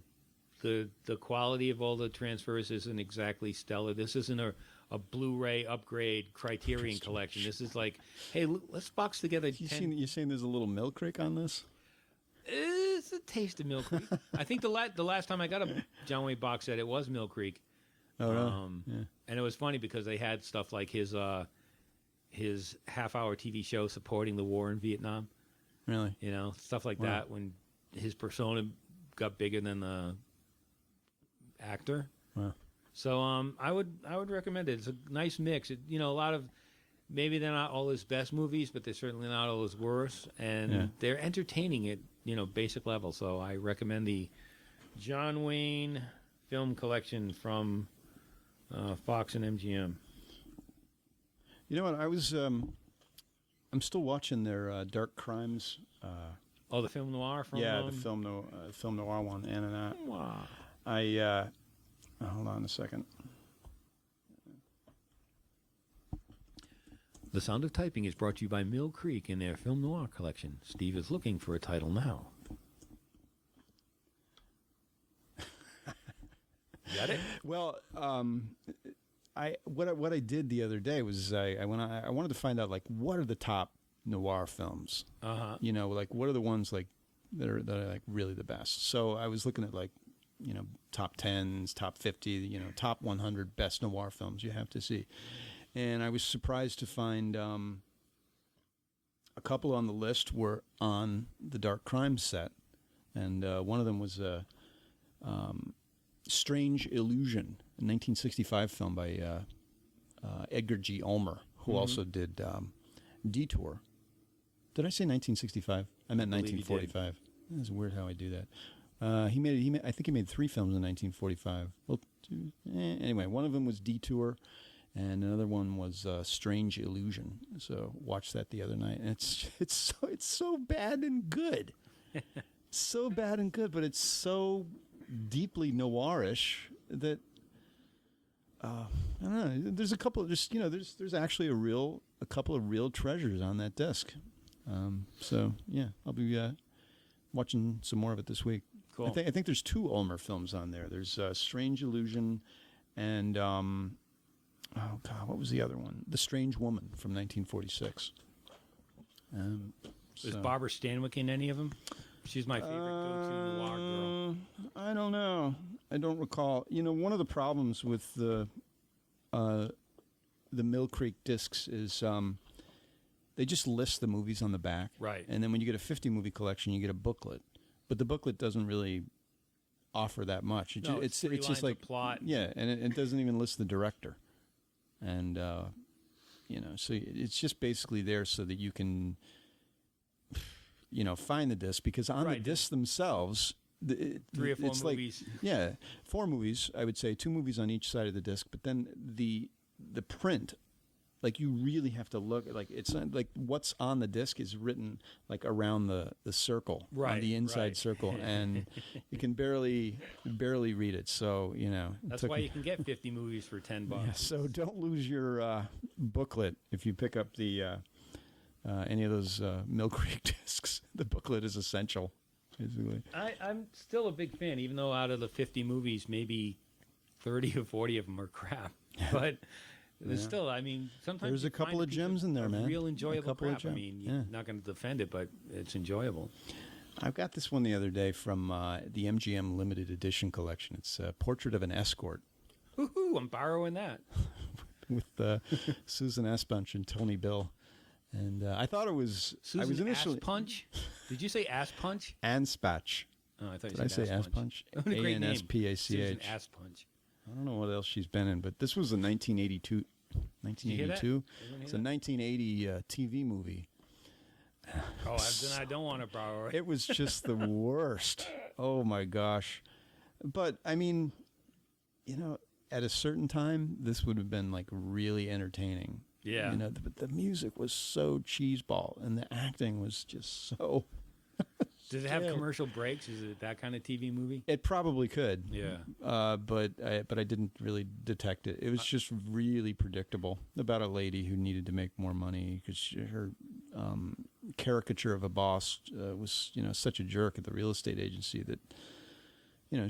the quality of all the transfers isn't exactly stellar. This isn't a Blu-ray upgrade Criterion collection. This is like, hey, let's box together. You're saying there's a little Mill Creek on this? It's a taste of Mill Creek. I think the last time I got a John Wayne box set, it was Mill Creek. Oh, really? Yeah. And it was funny because they had stuff like his half-hour TV show supporting the war in Vietnam. Really? You know, stuff like that when his persona got bigger than the actor. Wow. So I would recommend it. It's a nice mix. A lot of, maybe they're not all his best movies, but they're certainly not all his worst, and they're entertaining at basic level. So I recommend the John Wayne film collection from Fox and MGM. You know what? I was I'm still watching their Dark Crimes. The film noir from the film noir one, and wow. Hold on a second. The Sound of Typing is brought to you by Mill Creek in their film noir collection. Steve is looking for a title now. Got it? Well, what I did the other day was I wanted to find out like what are the top noir films. Like what are the ones like that are like really the best. So I was looking at like top 10s, top 50, top 100 best noir films you have to see. And I was surprised to find a couple on the list were on the Dark Crimes set. And one of them was Strange Illusion, a 1965 film by Edgar G. Ulmer, who also did Detour. Did I say 1965? I meant 1945. It's weird how I do that. I think he made 3 films in 1945. Well, anyway, one of them was Detour, and another one was Strange Illusion. So watched that the other night, and it's so bad and good, so bad and good, but it's so deeply noirish that I don't know. There's a couple. There's actually a couple of real treasures on that disc. So yeah, I'll be watching some more of it this week. Cool. I think there's 2 Ulmer films on there. There's Strange Illusion and what was the other one? The Strange Woman from 1946. Was Barbara Stanwyck in any of them? She's my favorite go-to noir girl. I don't know. I don't recall. One of the problems with the Mill Creek discs is they just list the movies on the back. Right. And then when you get a 50-movie collection, you get a booklet. But the booklet doesn't really offer that much. It's just like plot. Yeah, and it doesn't even list the director. And, so it's just basically there so that you can, find the disc. Because on the discs themselves, 3 or 4 it's movies. Yeah, 4 movies, I would say, 2 movies on each side of the disc. But then the print, like you really have to look, like it's not, like what's on the disc is written like around the circle, right, on the inside right. circle, and you can barely read it. So that's why you can get 50 movies for $10. Yeah, so don't lose your booklet if you pick up the any of those Mill Creek discs. The booklet is essential. Basically. I'm still a big fan, even though out of the 50 movies, maybe 30 or 40 of them are crap. But there's still, I mean, sometimes there's a couple of gems in there, man. Real enjoyable crap. I mean, yeah. you're not going to defend it, but it's enjoyable. I've got this one the other day from the MGM limited edition collection. It's a Portrait of an Escort. Woohoo! I'm borrowing that. With Susan Aspunch and Tony Bill. And I thought it was... Susan I was initially... Aspunch? Did you say Aspunch? Anspach. Oh, I thought you Did I said say Aspunch? Great name. Anspach. Susan Aspunch. I don't know what else she's been in, but this was a 1982. 1982? It's a 1980 TV movie. Oh, then I don't want to borrow it. It was just the worst. Oh, my gosh. But, I mean, at a certain time, this would have been, like, really entertaining. Yeah. But the music was so cheeseball, and the acting was just so... Does it have commercial breaks? Is it that kind of TV movie? It probably could. Yeah. But I didn't really detect it. It was just really predictable about a lady who needed to make more money because her caricature of a boss was, such a jerk at the real estate agency that,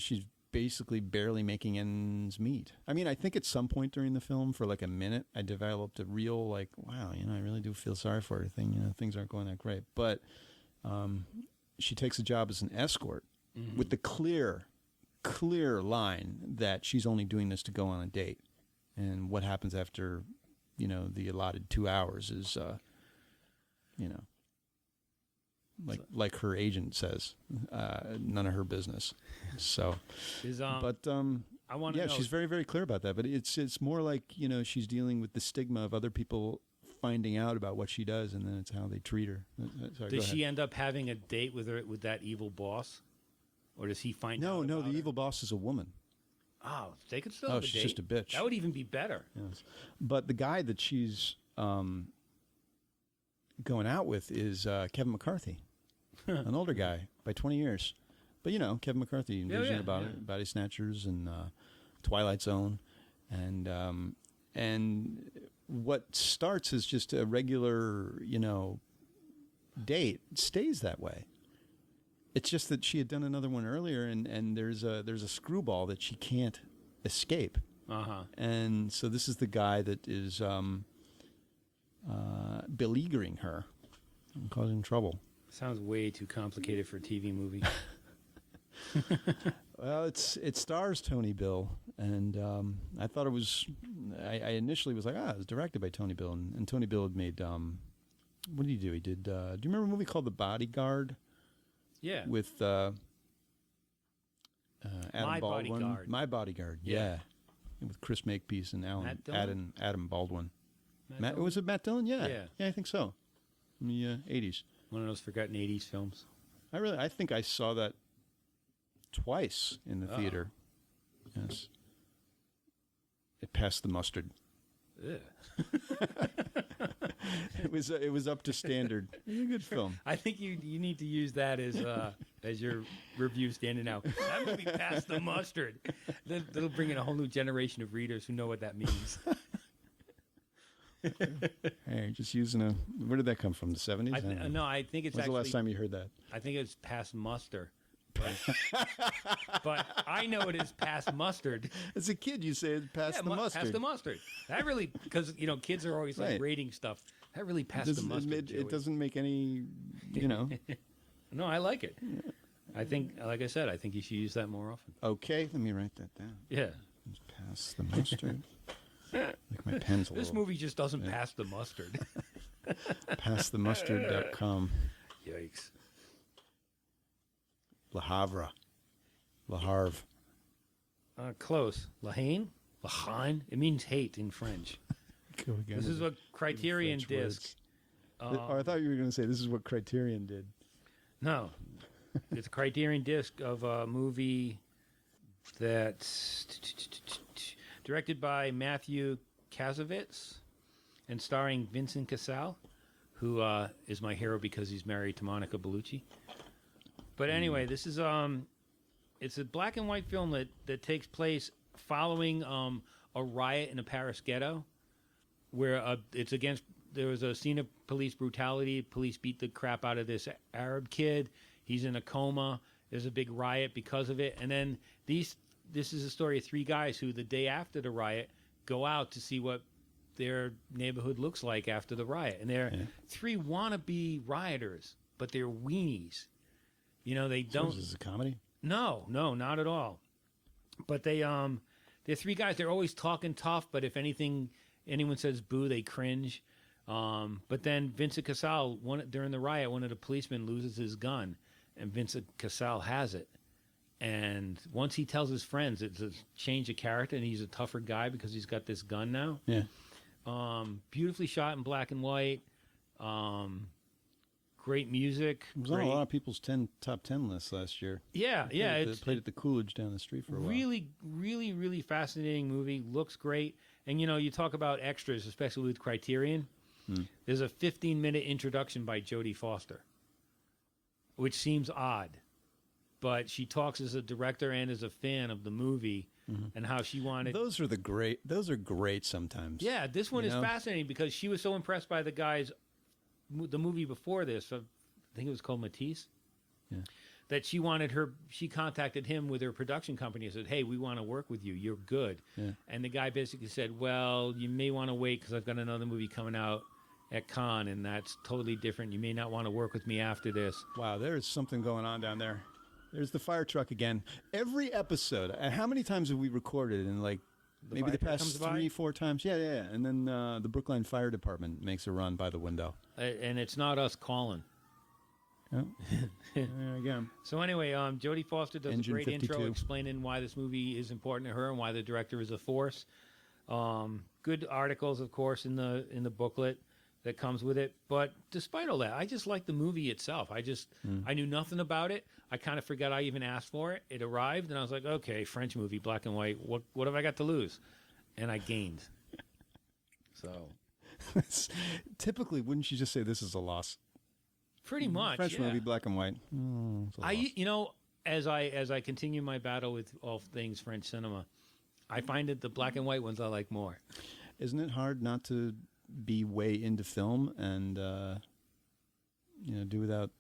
she's basically barely making ends meet. I mean, I think at some point during the film, for like a minute, I developed a real like, wow, I really do feel sorry for her thing. Things aren't going that great. But she takes a job as an escort with the clear line that she's only doing this to go on a date. And what happens after, the allotted 2 hours is, like her agent says, none of her business. So, I want to know. She's very, very clear about that. But it's more like, she's dealing with the stigma of other people finding out about what she does, and then it's how they treat her. Sorry, does she end up having a date with that evil boss, or does he find out? No, the evil boss is a woman. Oh, they could still have a she's date. Just a bitch. That would even be better. Yes. But the guy that she's going out with is Kevin McCarthy, an older guy by 20 years. But Kevin McCarthy, Invasion of Body Snatchers and Twilight Zone, and what starts as just a regular, date stays that way. It's just that she had done another one earlier, and there's a screwball that she can't escape. Uh-huh. And so this is the guy that is beleaguering her and causing trouble. Sounds way too complicated for a TV movie. Well, it stars Tony Bill, and I thought it was. I initially was like, it was directed by Tony Bill, and Tony Bill had made. What did he do? He did. Do you remember a movie called The Bodyguard? Yeah. With Adam Baldwin. My Bodyguard. Yeah. With Chris Makepeace and Adam Baldwin. Was it Matt Dillon? Yeah. Yeah, I think so. In the 80s. One of those forgotten 80s films. I think I saw that twice in the theater. Yes. It passed the mustard. It was up to standard. It was a good film. I think you need to use that as your review standing out. That movie passed the mustard. That'll bring in a whole new generation of readers who know what that means. Hey, just using where did that come from? The 70s? No, I think it's When's the last time you heard that? I think it's past muster. But I know it is past mustard. As a kid, you say it passed the mustard. Past the mustard. That really, because kids are always like rating stuff. That really passed the mustard. It doesn't make any, No, I like it. Yeah. I think, like I said, I think you should use that more often. Okay, let me write that down. Yeah. Pass the mustard. Like my pen's a This movie just doesn't pass the mustard. Passthemustard.com. Yikes. Le Havre. Le Havre. Close. Lahane? Lahane? It means hate in French. Go again. This is what Criterion Disc. I thought you were going to say this is what Criterion did. No. It's a Criterion disc of a movie that's directed by Matthew Kassovitz and starring Vincent Cassel, who is my hero because he's married to Monica Bellucci. But anyway, this is it's a black and white film that takes place following a riot in a Paris ghetto, where there was a scene of police brutality. Police beat the crap out of this Arab kid. He's in a coma. There's a big riot because of it. And then this is a story of three guys who, the day after the riot, go out to see what their neighborhood looks like after the riot. And they're three wannabe rioters, but they're weenies. You know, they don't. So is this a comedy? No, not at all. But they're three guys. They're always talking tough, but if anyone says boo, they cringe. But then Vincent Cassel, during the riot, one of the policemen loses his gun, and Vincent Cassel has it. And once he tells his friends, it's a change of character, and he's a tougher guy because he's got this gun now. Yeah. Beautifully shot in black and white. Great music. It was on a lot of people's top 10 lists last year. Yeah. They played at the Coolidge down the street for a while. Really, really, really fascinating movie. Looks great. And, you talk about extras, especially with Criterion. There's a 15-minute introduction by Jodie Foster, which seems odd. But she talks as a director and as a fan of the movie and how she wanted. Those are great sometimes. Yeah, this one is fascinating because she was so impressed by the movie before this. I think it was called Matisse. Yeah. That she contacted him with her production company and said, "Hey, we want to work with you. You're good." Yeah. And the guy basically said, "Well, you may want to wait because I've got another movie coming out at Cannes, and that's totally different. You may not want to work with me after this." Wow, there is something going on down there. There's the fire truck again. Every episode. How many times have we recorded? And maybe the past 3-4 times. Yeah. And then the Brookline Fire Department makes a run by the window. And it's not us calling. Oh. There again. So anyway, Jodie Foster does Engine a great 52. intro explaining why this movie is important to her and why the director is a force. Good articles, of course, in the booklet that comes with it. But despite all that, I just like the movie itself. I knew nothing about it. I kind of forgot I even asked for it. It arrived, and I was like, okay, French movie, black and white. What have I got to lose? And I gained. So typically, wouldn't you just say this is a loss? Pretty much. French movie, black and white. As I continue my battle with all things French cinema, I find that the black and white ones I like more. Isn't it hard not to be way into film and do without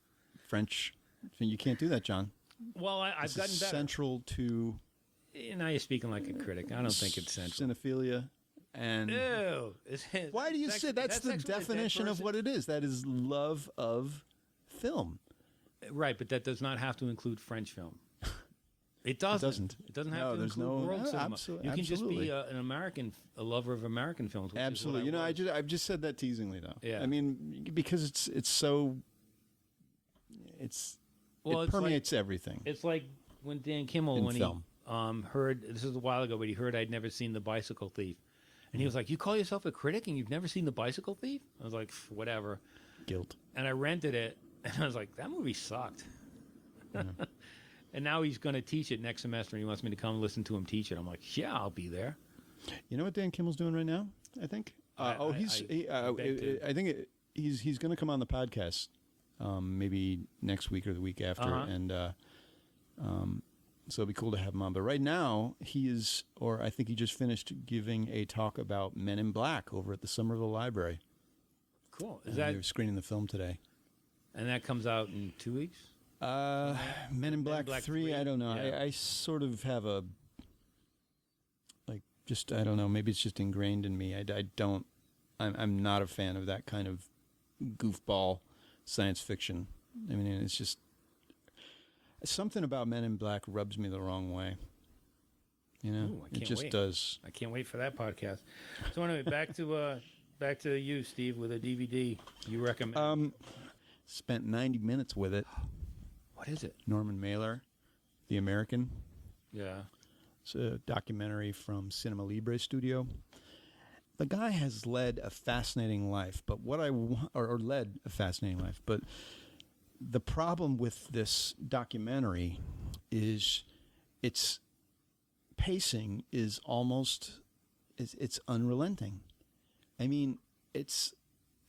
French? You can't do that, John. Well, I've gotten better. Central to. Now you're speaking like a critic. I don't think it's central. Cinephilia. And ew. Why do you say that's the definition of what it is? That is love of film. Right, but that does not have to include French film. It doesn't. It doesn't have to include world cinema. You can just be a lover of American films. Absolutely. I've just said that teasingly, though. Yeah. I mean, because it permeates everything. It's like when Dan Kimmel, when film. He heard, this was a while ago, but he heard I'd never seen The Bicycle Thief. And he was like, "You call yourself a critic and you've never seen The Bicycle Thief?" I was like, whatever. Guilt. And I rented it, and I was like, that movie sucked. Yeah. And now he's going to teach it next semester, and he wants me to come listen to him teach it. I'm like, yeah, I'll be there. You know what Dan Kimmel's doing right now, I think? I think he's going to come on the podcast maybe next week or the week after, and so it'd be cool to have him on. But right now, I think he just finished giving a talk about Men in Black over at the Somerville Library. Cool. They were screening the film today. And that comes out in 2 weeks? Men in Black 3, I don't know. Yeah. I sort of have I don't know, maybe it's just ingrained in me. I'm not a fan of that kind of goofball science fiction. I mean, it's just, something about Men in Black rubs me the wrong way. It just does. I can't wait for that podcast. So anyway, back to you, Steve, with a DVD you recommend. Spent 90 minutes with it. What is it? Norman Mailer, The American. Yeah. It's a documentary from Cinema Libre Studio. The guy has led a fascinating life, but led a fascinating life. But the problem with this documentary is its pacing is almost it's unrelenting. I mean, it's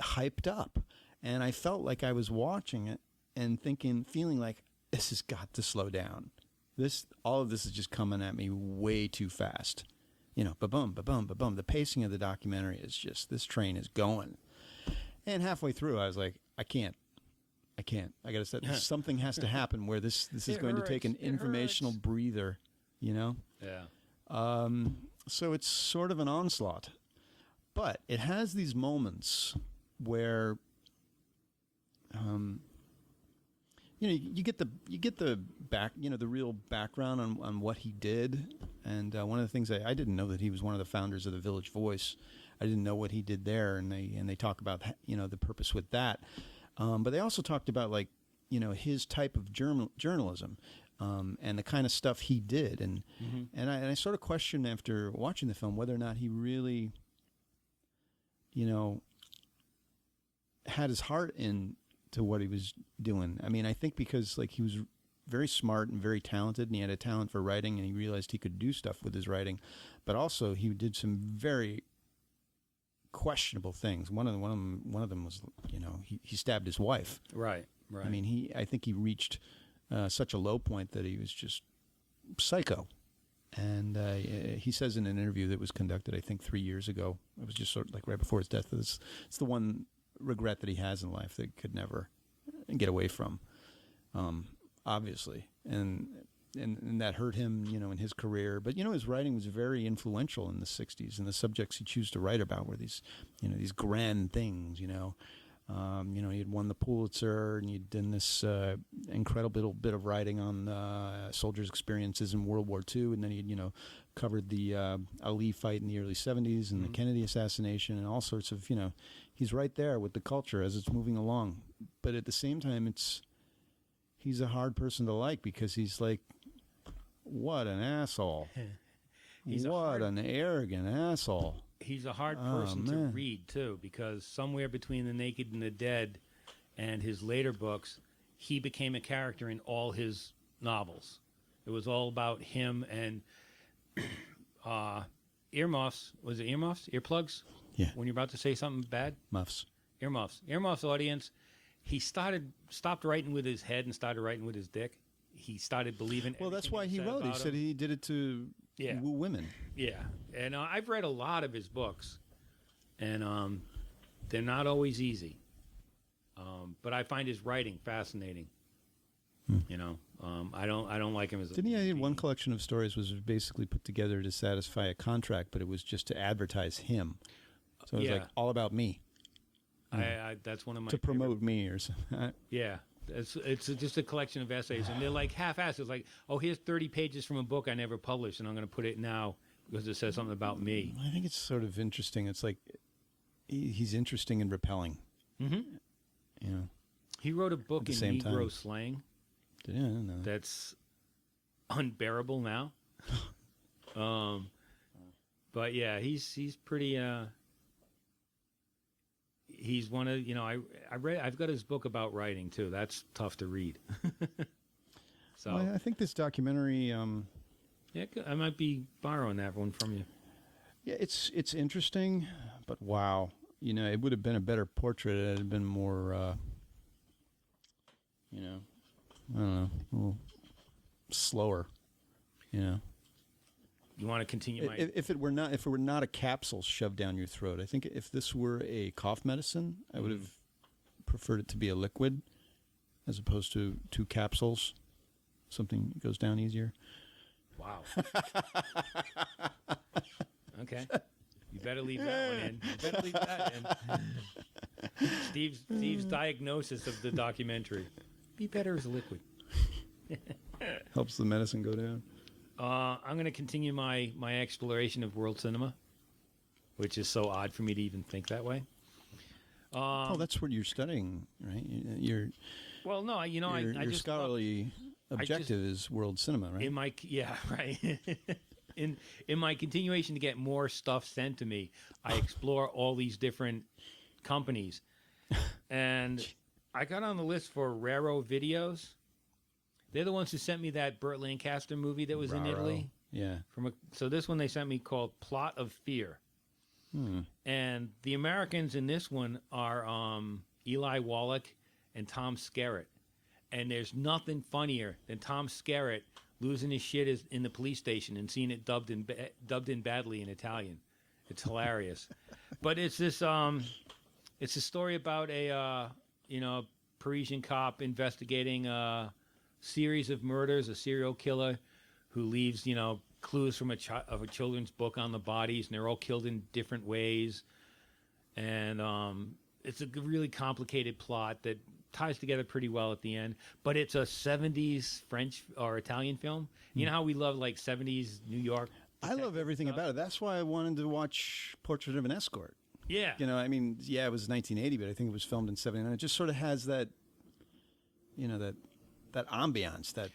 hyped up, and I felt like I was watching it and feeling like this has got to slow down. All of this is just coming at me way too fast. You know, ba-boom, ba-boom, ba-boom. The pacing of the documentary is just, this train is going. And halfway through, I was like, I can't. I got to say, something has to happen where this is going to take an informational breather, you know? Yeah. So it's sort of an onslaught. But it has these moments where, you know, you get the back, you know, the real background on what he did. And one of the things I didn't know that he was one of the founders of the Village Voice. I didn't know what he did there, and they talk about, you know, the purpose with that. But they also talked about, like, you know, his type of journalism, and the kind of stuff he did, and I sort of questioned after watching the film whether or not he really, you know, had his heart into what he was doing. I mean, I think because, like, he was very smart and very talented, and he had a talent for writing, and he realized he could do stuff with his writing, but also he did some very questionable things. One of them was, you know, he stabbed his wife. Right. I mean, I think he reached such a low point that he was just psycho. And he says in an interview that was conducted, I think 3 years ago, it was just sort of like right before his death, it's the one regret that he has in life that he could never get away from, obviously. And that hurt him, you know, in his career. But, you know, his writing was very influential in the 60s, and the subjects he chose to write about were these, you know, these grand things, you know. You know, he had won the Pulitzer, and he'd done this incredible bit of writing on soldiers' experiences in World War II, and then he'd, you know, covered the Ali fight in the early 70s and the Kennedy assassination and all sorts of, you know, he's right there with the culture as it's moving along. But at the same time, he's a hard person to like because he's like, what an asshole. An arrogant asshole. He's a hard person to read, too, because somewhere between The Naked and the Dead and his later books, he became a character in all his novels. It was all about him and earmuffs. Was it earmuffs? Earplugs? Yeah. When you're about to say something bad? Muffs. Earmuffs. Earmuffs audience. He stopped writing with his head and started writing with his dick. He started believing. Well, that's why he wrote. He said he did it to woo women. Yeah, and I've read a lot of his books, and they're not always easy. But I find his writing fascinating. You know, I don't like him as. Didn't he? One collection of stories was basically put together to satisfy a contract, but it was just to advertise him. So it was like all about me. That's one of my to promote me or something. Yeah. It's just a collection of essays, and they're like half-assed. It's like, oh, here's 30 pages from a book I never published, and I'm going to put it now because it says something about me. I think it's sort of interesting. It's like he's interesting and repelling. Mm-hmm. You know, he wrote a book in Negro slang. Yeah, I don't know. That's unbearable now. But yeah, he's pretty. He's one of, you know, I've got his book about writing too. That's tough to read. So well, I think this documentary. Yeah, I might be borrowing that one from you. Yeah, it's interesting, but wow, you know, it would have been a better portrait. It had been more, you know, I don't know, a little slower, you know. You want to continue my... If it were not a capsule shoved down your throat, I think if this were a cough medicine, I would have preferred it to be a liquid as opposed to 2 capsules. Something that goes down easier. Wow. Okay. You better leave that one in. You better leave that in. Steve's diagnosis of the documentary. Be better as a liquid. Helps the medicine go down. I'm going to continue my exploration of world cinema, which is so odd for me to even think that way. That's what you're studying, right? Well, no, you know, your just scholarly objective is world cinema, right? Right. In my continuation to get more stuff sent to me, I explore all these different companies, and I got on the list for Raro Videos. They're the ones who sent me that Burt Lancaster movie that was in Italy. Yeah. So this one they sent me called Plot of Fear. And the Americans in this one are Eli Wallach and Tom Skerritt. And there's nothing funnier than Tom Skerritt losing his shit in the police station and seeing it dubbed in badly in Italian. It's hilarious. But it's this it's a story about a Parisian cop investigating a series of murders, a serial killer who leaves, clues from a children's book on the bodies, and they're all killed in different ways. And it's a really complicated plot that ties together pretty well at the end. But it's a 70s French or Italian film. You know how we love, like, 70s New York? I love everything about it. That's why I wanted to watch Portrait of an Escort. Yeah. It was 1980, but I think it was filmed in 79. It just sort of has that, that ambiance, that...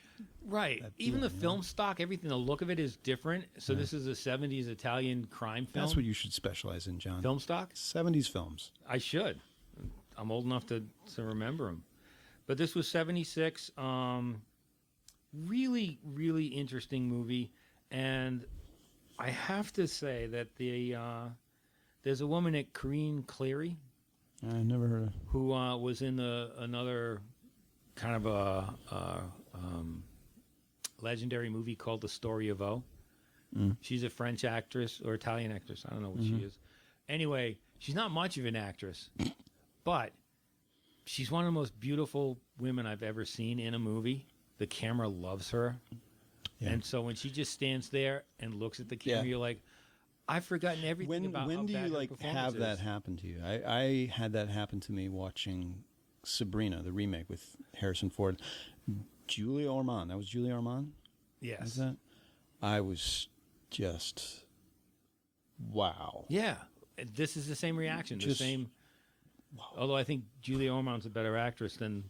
Right. That even the feeling, film stock, everything, the look of it is different. So this is a 70s Italian crime film. That's what you should specialize in, John. Film stock? 70s films. I should. I'm old enough to remember them. But this was 76. Really, really interesting movie. And I have to say that there's a woman at Corinne Cleary. I never heard of. Who was in another kind of a legendary movie called The Story of O. She's a French actress or Italian actress. I don't know what she is. Anyway, she's not much of an actress, but she's one of the most beautiful women I've ever seen in a movie. The camera loves her. Yeah. And so when she just stands there and looks at the camera, you're like, I've forgotten everything about how bad her performance is. When do you have that happen to you? I had that happen to me watching Sabrina, the remake with Harrison Ford. Julia Ormond. That was Julia Ormond? Yes. Was that? I was just, wow. Yeah. This is the same reaction. The same. Wow. Although I think Julia Ormond's a better actress than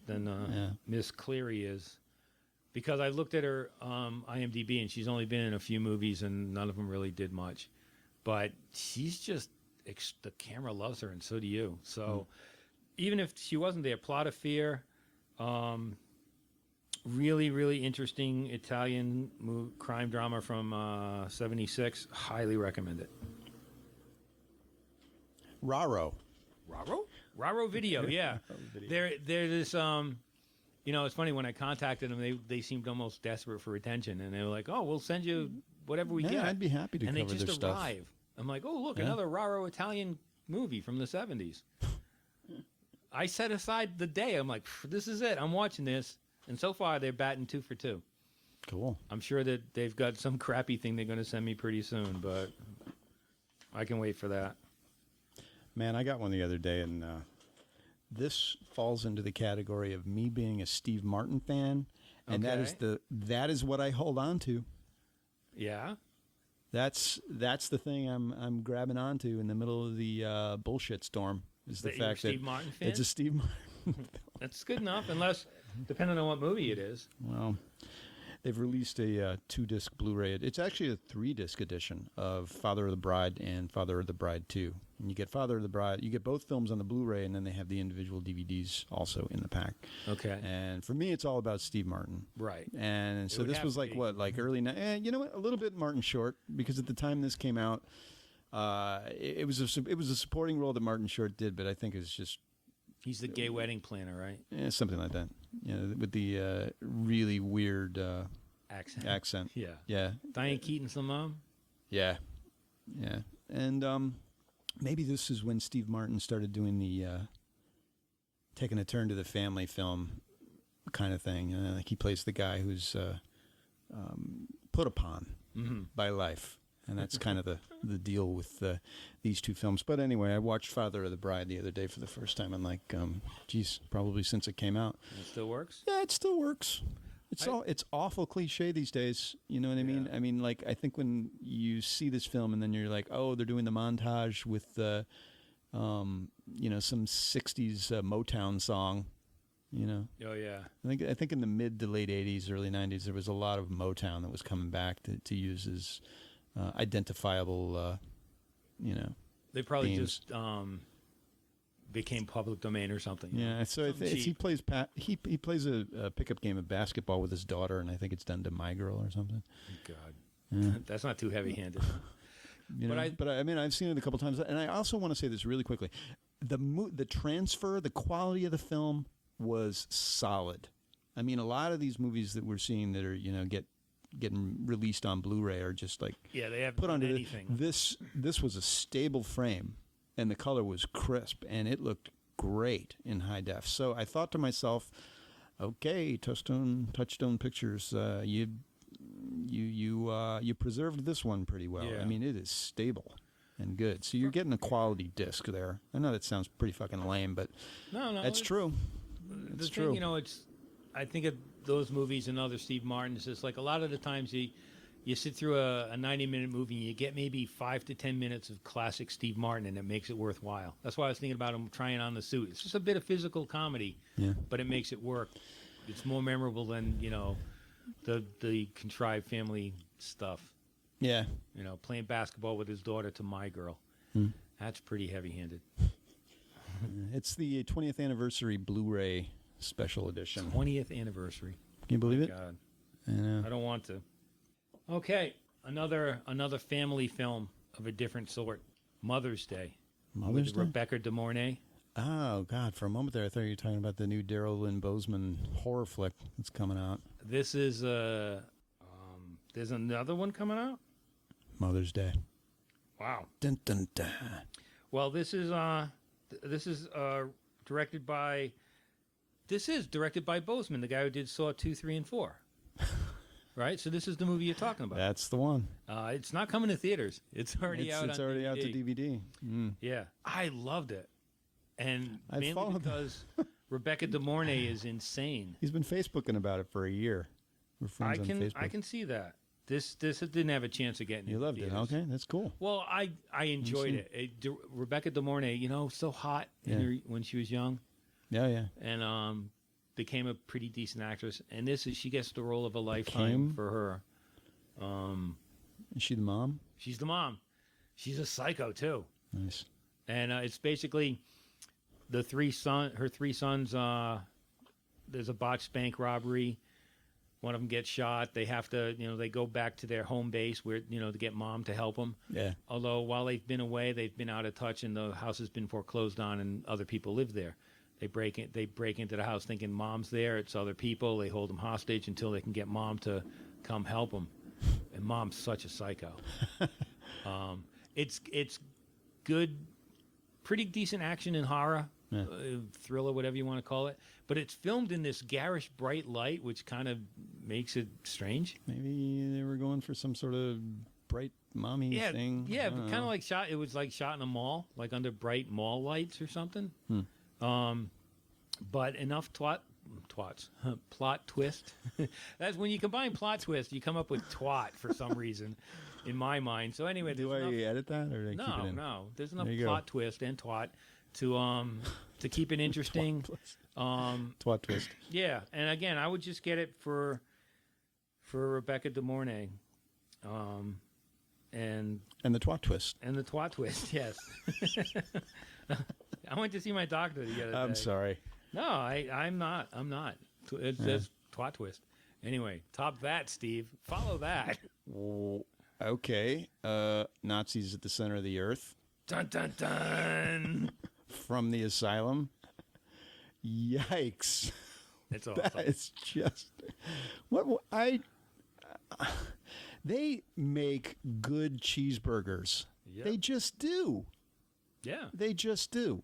Miss Cleary is. Because I looked at her IMDb, and she's only been in a few movies, and none of them really did much. But she's just, the camera loves her, and so do you. So even if she wasn't there, Plot of Fear, really, really interesting Italian crime drama from 76. Highly recommend it. Raro Video, yeah. They're this, it's funny, when I contacted them, they seemed almost desperate for attention, and they were like, oh, we'll send you whatever we get. I'd be happy to cover their stuff. And they just arrive. I'm like, oh, look, another Raro Italian movie from the 70s. I set aside the day. I'm like, this is it. I'm watching this. And so far, they're batting 2 for 2. Cool. I'm sure that they've got some crappy thing they're going to send me pretty soon, but I can wait for that. Man, I got one the other day, and this falls into the category of me being a Steve Martin fan, and that is what I hold on to. Yeah. That's the thing I'm grabbing onto in the middle of the bullshit storm. Is the fact that Steve Martin fan? It's a Steve Martin. That's good enough, unless depending on what movie it is. Well, they've released a 2-disc Blu-ray. It's actually a 3-disc edition of Father of the Bride and Father of the Bride 2. And you get Father of the Bride, you get both films on the Blu-ray, and then they have the individual DVDs also in the pack. Okay. And for me, it's all about Steve Martin. Right. And so this was like early? You know what? A little bit Martin Short, because at the time this came out, it was a supporting role that Martin Short did, but I think it's just. He's the gay wedding planner, right? Yeah, something like that. Yeah, with the really weird accent. Yeah. Yeah. Diane Keaton's the mom? Yeah. Yeah. And maybe this is when Steve Martin started doing the taking a turn to the family film kind of thing. Like he plays the guy who's put upon by life. And that's kind of the deal with these two films. But anyway, I watched Father of the Bride the other day for the first time, and probably since it came out. It still works? Yeah, it still works. It's awful cliche these days. You know what I mean? Yeah. I mean, like, I think when you see this film and then you're like, oh, they're doing the montage with some 60s Motown song. Oh yeah. I think in the mid to late 80s, early 90s, there was a lot of Motown that was coming back to use as identifiable, They probably themes. just became public domain or something. Yeah, so he plays he plays a pickup game of basketball with his daughter, and I think it's done to My Girl or something. God, yeah. That's not too heavy-handed. But I mean, I've seen it a couple times, and I also want to say this really quickly: the transfer, the quality of the film was solid. I mean, a lot of these movies that we're seeing that are getting released on Blu-ray are just like they haven't put done onto anything. This was a stable frame, and the color was crisp, and it looked great in high def. So I thought to myself, okay, Touchstone Pictures, you preserved this one pretty well. Yeah. I mean, it is stable and good. So you're getting a quality disc there. I know that sounds pretty fucking lame, but no, it's true. It's true. I think of those movies and other Steve Martins. It's like a lot of the times you sit through a 90-minute movie and you get maybe 5 to 10 minutes of classic Steve Martin, and it makes it worthwhile. That's why I was thinking about him trying on the suit. It's just a bit of physical comedy, but it makes it work. It's more memorable than the contrived family stuff. Yeah. Playing basketball with his daughter to My Girl. That's pretty heavy-handed. It's the 20th anniversary Blu-ray special edition. 20th anniversary. Can you believe it? God. I know. I don't want to. Okay, another family film of a different sort. Mother's Day. Mother's Day? Rebecca De Mornay. Oh, God. For a moment there, I thought you were talking about the new Daryl Lynn Bozeman horror flick that's coming out. This is, there's another one coming out? Mother's Day. Wow. Dun, dun, dun. Well, this is directed by Bozeman, the guy who did Saw 2, 3, and 4. Right? So this is the movie you're talking about. That's the one. It's not coming to theaters. It's already out. It's already out to DVD. Yeah. I loved it. And mainly because Rebecca De Mornay is insane. He's been Facebooking about it for a year. We're friends on Facebook. I can see that. This didn't have a chance of getting. You loved theaters. it. Okay, that's cool. Well, I enjoyed it. Rebecca De Mornay, so hot when she was young. Yeah. And became a pretty decent actress. And she gets the role of a lifetime for her. Is she the mom? She's the mom. She's a psycho too. Nice. And it's basically her three sons. There's a botched bank robbery. One of them gets shot. They have to, they go back to their home base where, to get mom to help them. Yeah. Although while they've been away, they've been out of touch, and the house has been foreclosed on, and other people live there. They break into the house thinking mom's there. It's other people. They hold them hostage until they can get mom to come help them. And mom's such a psycho. It's good, pretty decent action and horror. Yeah. Thriller, whatever you want to call it, but it's filmed in this garish bright light, which kind of makes it strange. Maybe they were going for some sort of bright mommy thing. Yeah, but kind of like shot. It was like shot in a mall, like under bright mall lights or something. But enough plot twist. That's when you combine plot twist, you come up with twat for some reason, in my mind. So anyway, do I edit that or do I keep it in? No. There's enough plot twist and twat to keep it interesting. Twat twist. Yeah, and again, I would just get it for Rebecca De Mornay, and the twat twist. And the twat twist, yes. I went to see my doctor the other day. I'm sorry. No, I'm not. It says twat twist. Anyway, top that, Steve. Follow that. Okay. Nazis at the center of the earth. Dun dun dun. From the asylum. Yikes. It's awesome. It's just they make good cheeseburgers. Yep. They just do. Yeah. They just do.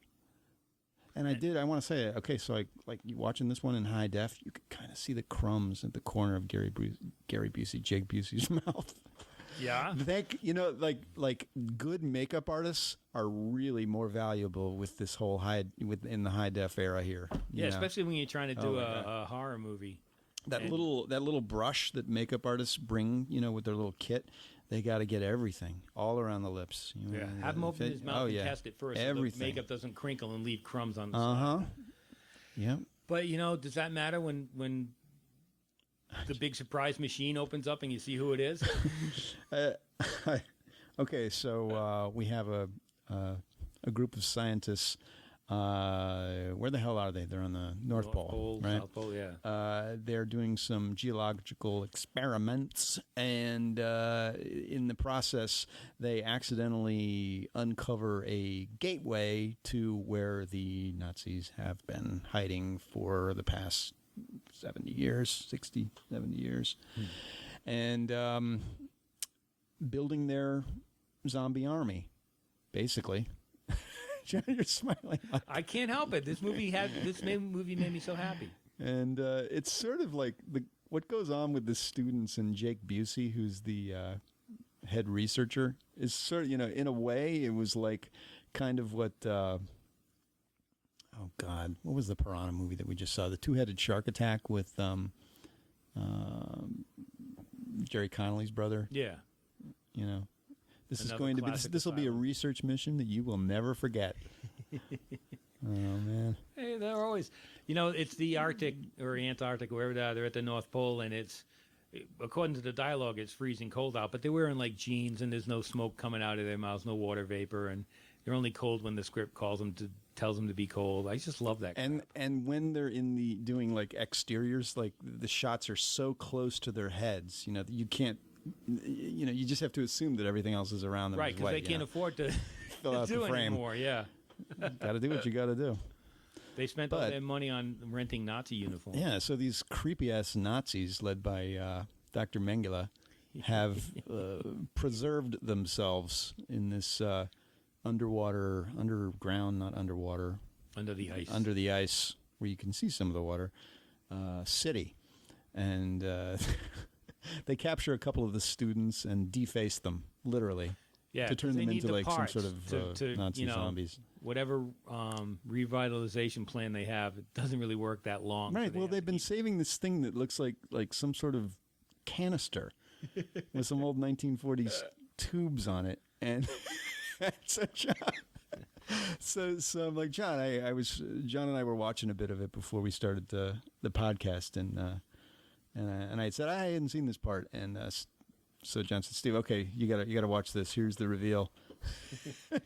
And I want to say, okay, so like you watching this one in high def, you could kind of see the crumbs at the corner of Jake Busey's mouth. Yeah. Like good makeup artists are really more valuable with this whole in the high def era here. Yeah, especially when you're trying to do a horror movie. That little brush that makeup artists bring, with their little kit, they got to get everything all around the lips. Have him open his mouth and test it first, so the makeup doesn't crinkle and leave crumbs on the side. Yeah. But does that matter when the big surprise machine opens up and you see who it is? Okay, so we have a group of scientists Where the hell are they? They're on the North Pole, right? South Pole, yeah. They're doing some geological experiments, and in the process, they accidentally uncover a gateway to where the Nazis have been hiding for the past 70 years, 60, 70 years, and building their zombie army, basically. John, you're smiling. I can't help it. This movie made me so happy. And it's sort of like what goes on with the students and Jake Busey, who's the head researcher, is sort of, in a way, it was like kind of what, oh God, what was the Piranha movie that we just saw? The Two-Headed Shark Attack with Jerry Connolly's brother. Yeah. This will be a research mission that you will never forget. Oh man! Hey, they're always, it's the Arctic or Antarctic, wherever they're at the North Pole, and it's, according to the dialogue, it's freezing cold out. But they're wearing like jeans, and there's no smoke coming out of their mouths, no water vapor, and they're only cold when the script tells them to be cold. I just love that. And when they're doing like exteriors, like the shots are so close to their heads, that you can't. You just have to assume that everything else is around them. Right, because they can't afford to fill out do the frame anymore. Yeah, got to do what you got to do. They spent all their money on renting Nazi uniforms. Yeah, so these creepy ass Nazis, led by Dr. Mengele, have preserved themselves in this underground, not underwater, under the ice, where you can see some of the water, city, and. They capture a couple of the students and deface them, literally, to turn them into like some sort of Nazi zombies. Whatever revitalization plan they have, it doesn't really work that long. Right. Well, they've been saving this thing that looks like some sort of canister with some old 1940s tubes on it, and so I'm like, John, John and I were watching a bit of it before we started the podcast, and I had said I hadn't seen this part, and so John said, "Steve, okay, you gotta watch this. Here's the reveal."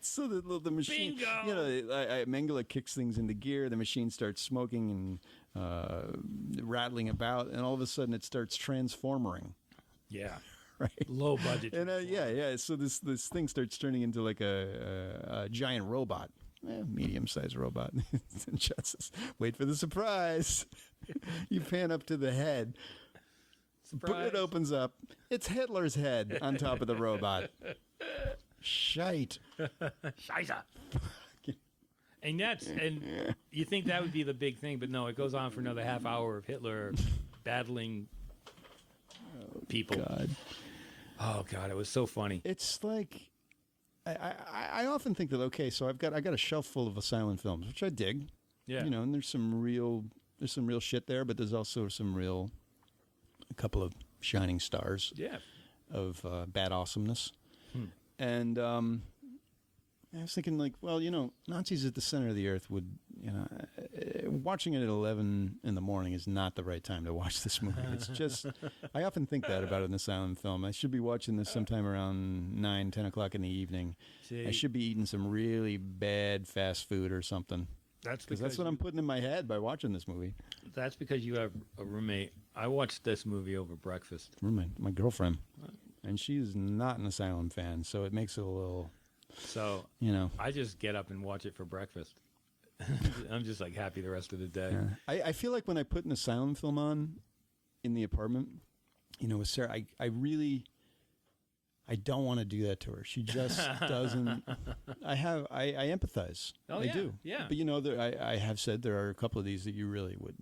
So the machine, bingo! Mengele kicks things into gear. The machine starts smoking and rattling about, and all of a sudden it starts transforming. Yeah, right. Low budget. And yeah. So this thing starts turning into like a giant robot. Medium-sized robot. And John says, "Wait for the surprise." You pan up to the head. Surprise. It opens up. It's Hitler's head on top of the robot. Shite. Scheisse. And you think that would be the big thing, but no, it goes on for another half hour of Hitler battling people. God. Oh God, it was so funny. It's like I often think that, okay, so I got a shelf full of silent films, which I dig. Yeah. And there's some real shit there, but there's also a couple of shining stars. Yeah. Of bad awesomeness. And I was thinking, like, well, Nazis at the center of the earth would, watching it at 11 in the morning is not the right time to watch this movie. It's just, I often think that about an silent film. I should be watching this sometime around 9, 10 o'clock in the evening. I should be eating some really bad fast food or something. Because that's what I'm putting in my head by watching this movie. That's because you have a roommate. I watched this movie over breakfast. Roommate, my girlfriend. And she's not an Asylum fan, so it makes it a little... So, I just get up and watch it for breakfast. I'm just like happy the rest of the day. Yeah. I feel like when I put an Asylum film on in the apartment, with Sarah, I don't want to do that to her. She just doesn't. I empathize. Oh, I do. Yeah. But I have said there are a couple of these that you really would,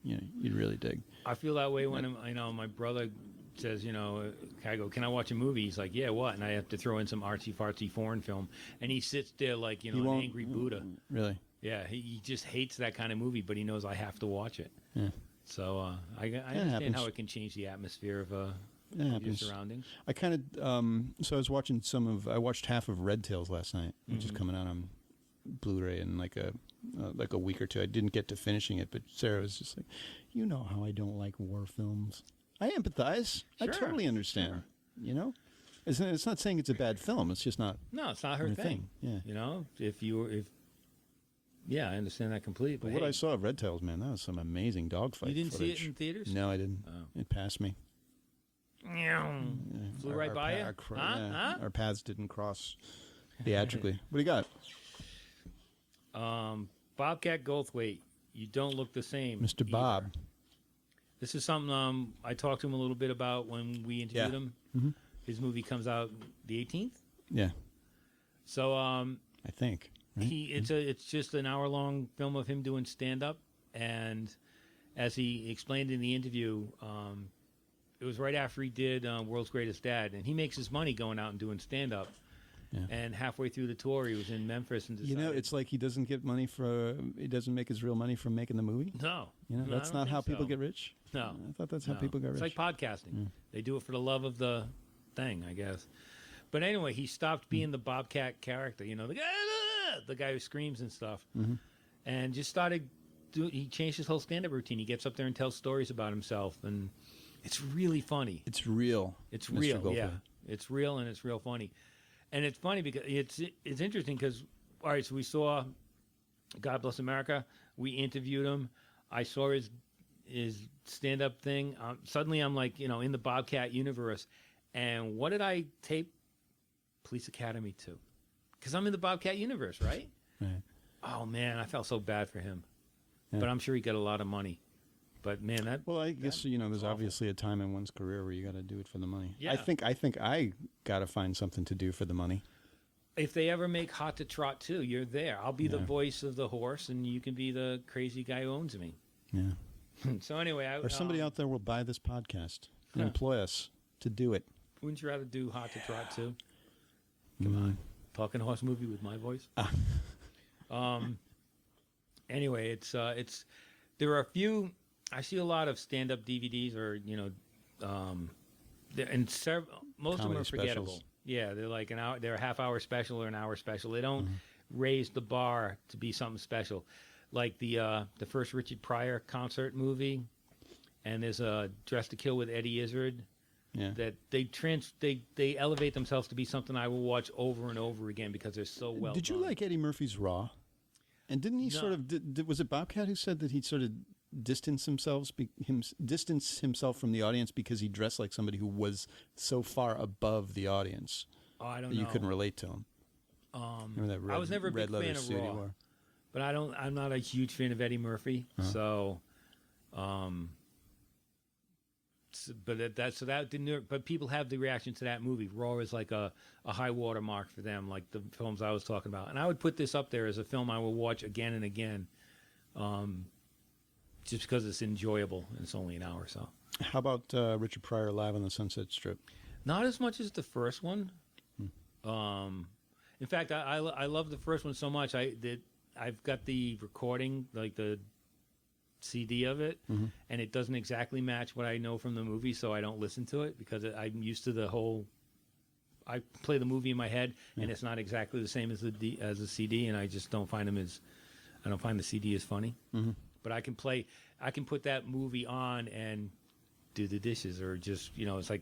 you'd really dig. I feel that way when my brother says, I go, can I watch a movie? He's like, yeah, what? And I have to throw in some artsy fartsy foreign film, and he sits there like an angry Buddha. Really? Yeah. He just hates that kind of movie, but he knows I have to watch it. Yeah. So I understand how it can change the atmosphere of your surroundings. I kind of so I was watching I watched half of Red Tails last night, which is coming out on Blu-ray in like a week or two. I didn't get to finishing it, but Sarah was just like, how I don't like war films. I empathize. Sure. I totally understand. Sure. It's not saying it's a bad film. It's just not. No, it's not her thing. Yeah. If Yeah, I understand that completely. But what I saw of Red Tails, man, that was some amazing dogfight. You didn't footage. see it in theaters? No, I didn't. Oh. It passed me. Flew right by you? Our paths didn't cross theatrically. What do you got? Bobcat Goldthwait, you don't look the same. Mr. either. Bob. This is something I talked to him a little bit about when we interviewed him. Mm-hmm. His movie comes out the 18th. Yeah. So I think. Right? It's just an hour-long film of him doing stand-up, and as he explained in the interview, it was right after he did World's Greatest Dad, and he makes his money going out and doing stand-up. Yeah. And halfway through the tour, he was in Memphis and decided, it's like he doesn't get money he doesn't make his real money from making the movie? No. That's not how people get rich? No. I thought that's how people got rich. It's like podcasting. They do it for the love of the thing, I guess. But anyway, he stopped being the Bobcat character, the guy who screams and stuff, and just started. He changed his whole stand-up routine. He gets up there and tells stories about himself, and it's really funny. It's real. It's Mr. real. Goldthwait. Yeah, it's real, and it's real funny. And it's funny because it's interesting because, all right, so we saw God Bless America. We interviewed him. I saw his stand-up thing. Suddenly, I'm like, in the Bobcat universe. And what did I tape Police Academy to? Because I'm in the Bobcat universe, right? Right. Oh, man, I felt so bad for him. Yeah. But I'm sure he got a lot of money. But, man, that... Well, I guess, there's awful. obviously a time in one's career where you got to do it for the money. Yeah. I think I got to find something to do for the money. If they ever make Hot to Trot 2, you're there. I'll be the voice of the horse, and you can be the crazy guy who owns me. Yeah. So anyway... Or somebody out there will buy this podcast and employ us to do it. Wouldn't you rather do Hot to Trot 2? Come on. Talking horse movie with my voice? Anyway, it's there are a few... I see a lot of stand-up DVDs, or most of them are forgettable. Specials. Yeah, they're like an hour. They're a half-hour special or an hour special. They don't raise the bar to be something special, like the first Richard Pryor concert movie, and there's a Dress to Kill with Eddie Izzard. Yeah. That they elevate themselves to be something I will watch over and over again because they're so well. Did you like Eddie Murphy's Raw? And didn't he sort of? Was it Bobcat who said that he sort of distance himself from the audience because he dressed like somebody who was so far above the audience? Oh, I don't that know. You couldn't relate to him. Remember that I was never a big fan of Raw, but I'm not a huge fan of Eddie Murphy. So, but that didn't. But people have the reaction to that movie. Raw is like a high water mark for them, like the films I was talking about. And I would put this up there as a film I will watch again and again. Just because it's enjoyable and it's only an hour or so. How about Richard Pryor Live on the Sunset Strip? Not as much as the first one. In fact, I love the first one so much. I've got the recording, like the CD of it, and it doesn't exactly match what I know from the movie, so I don't listen to it because I'm used to the whole. I play the movie in my head, and it's not exactly the same as the CD, and I just don't find I don't find the CD as funny. But I can put that movie on and do the dishes, or just, it's like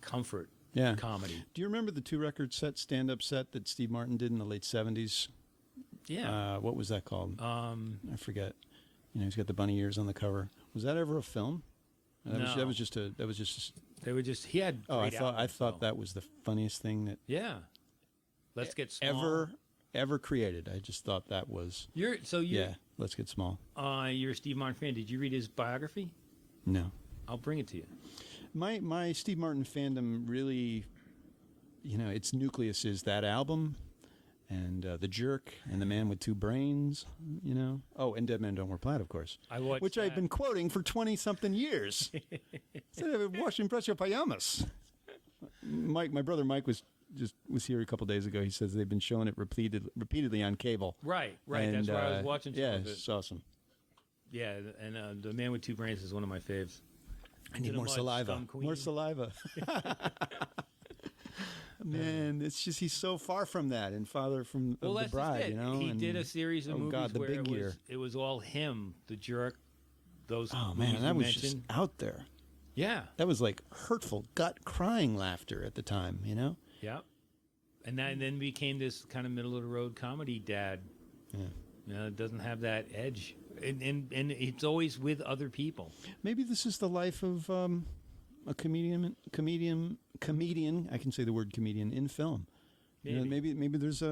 comfort comedy. Do you remember the 2-record stand-up set that Steve Martin did in the late 70s? Yeah. What was that called? I forget. He's got the bunny ears on the cover. Was that ever a film? No. That was just. They were just. He had. I thought that was the funniest thing that. Yeah. Let's Get Small. Ever created. I just thought that was. Let's Get Small. You're a Steve Martin fan. Did you read his biography? No. I'll bring it to you. My Steve Martin fandom really, its nucleus is that album, and The Jerk, and The Man with Two Brains. Oh, and Dead Men Don't Wear Plaid, of course. Which I've been quoting for 20-something years. Instead of washing brush your pajamas. My brother Mike was here a couple days ago. He says they've been showing it repeatedly on cable. Right. And, that's why I was watching some of it. It's awesome. Yeah, and The Man with Two Brains is one of my faves. I need more saliva. More saliva. Man, it's just he's so far from that, and Father from the Bride, He did a series of movies where it was all him, The Jerk, those movies that was mentioned. just out there. Yeah. That was like hurtful, gut-crying laughter at the time, Yeah. And then became this kind of middle-of-the-road comedy dad. Yeah. It doesn't have that edge, and it's always with other people. Maybe this is the life of a comedian. I can say the word comedian in film. Maybe there's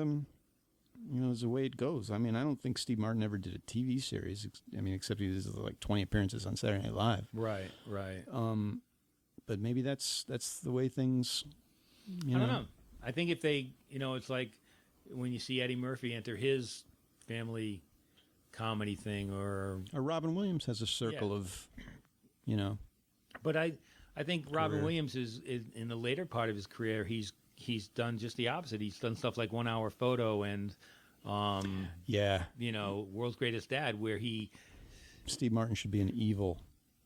there's a way it goes. I mean, I don't think Steve Martin ever did a TV series. I mean, except he did like 20 appearances on Saturday Night Live. Right. But maybe that's the way things. I don't know. I think if they, it's like when you see Eddie Murphy enter his family comedy thing, or Robin Williams has a circle of, But I think Robin Williams is in the later part of his career. He's done just the opposite. He's done stuff like 1 Hour Photo and, World's Greatest Dad, where Steve Martin should be an evil.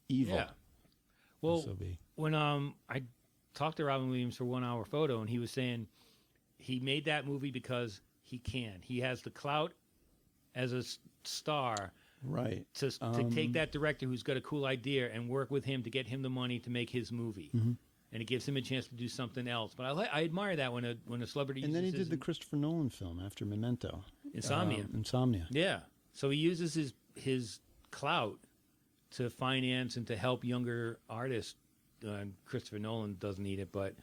Yeah. Well, when I talked to Robin Williams for 1 Hour Photo, and he was saying he made that movie because he can. He has the clout as a star, right? To take that director who's got a cool idea and work with him to get him the money to make his movie, and it gives him a chance to do something else. But I admire that when a celebrity. And then he did the Christopher Nolan film after Memento, Insomnia. Yeah, so he uses his clout to finance and to help younger artists. Christopher Nolan doesn't need it, but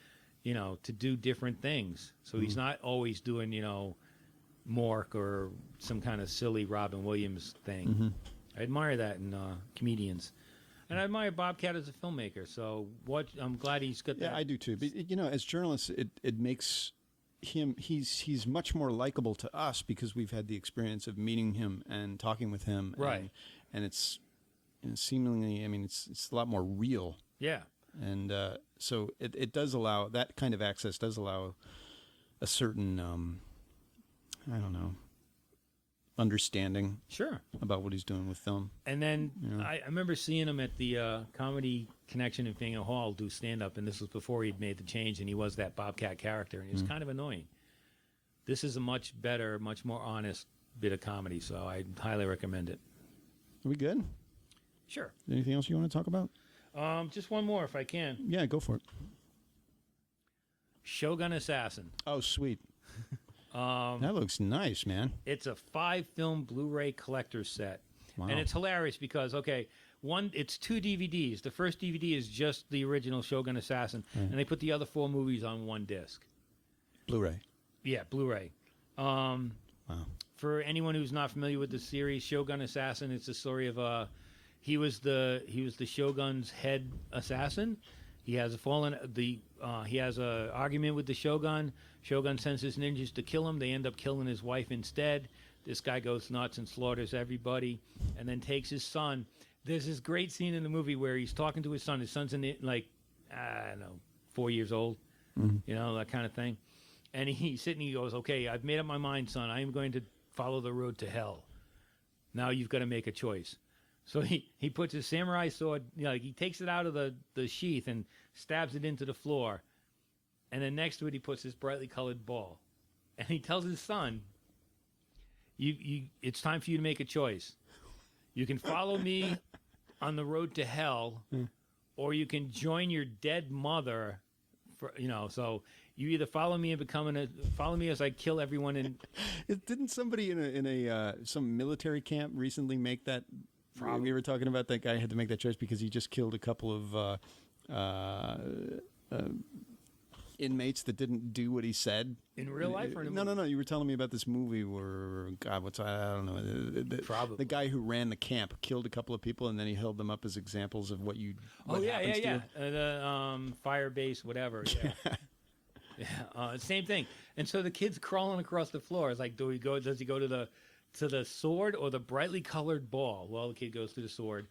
to do different things. So he's not always doing Mork or some kind of silly Robin Williams thing. I admire that in comedians, and I admire Bobcat as a filmmaker. So I'm glad he's got that. Yeah, I do too. But as journalists, it makes him. He's much more likable to us because we've had the experience of meeting him and talking with him. Right. And it's seemingly. I mean, it's a lot more real. Yeah. And so it does allow, that kind of access does allow a certain, understanding. Sure. About what he's doing with film. And then I remember seeing him at the Comedy Connection in Faneuil Hall do stand-up, and this was before he'd made the change, and he was that Bobcat character, and he was kind of annoying. This is a much better, much more honest bit of comedy, so I highly recommend it. Are we good? Sure. Anything else you want to talk about? Just one more, if I can. Yeah, go for it. Shogun Assassin. Oh, sweet. That looks nice, man. It's a 5-film Blu-ray collector's set. Wow. And it's hilarious because, it's 2 DVDs. The first DVD is just the original Shogun Assassin, and they put the other 4 movies on one disc. Blu-ray. Yeah, Blu-ray. Wow. For anyone who's not familiar with the series, Shogun Assassin, it's the story of he was the Shogun's head assassin. He has he has a argument with the Shogun. Shogun sends his ninjas to kill him. They end up killing his wife instead. This guy goes nuts and slaughters everybody, and then takes his son. There's this great scene in the movie where he's talking to his son. His son's 4 years old, that kind of thing. And he's sitting. He goes, "Okay, I've made up my mind, son. I am going to follow the road to hell. Now you've got to make a choice." So he puts his samurai sword, he takes it out of the sheath and stabs it into the floor. And then next to it, he puts this brightly colored ball. And he tells his son, it's time for you to make a choice. You can follow me on the road to hell, or you can join your dead mother. So you either follow me and follow me as I kill everyone. Didn't somebody in a some military camp recently make that? We were talking about that guy had to make that choice because he just killed a couple of inmates that didn't do what he said. In real life or in a movie? No. You were telling me about this movie where, I don't know. Probably. The guy who ran the camp killed a couple of people and then he held them up as examples of what happens to you. The fire base, whatever. Yeah. Yeah, same thing. And so the kid's crawling across the floor. It's like, does he go to the sword or the brightly colored ball? Well, the kid goes to the sword,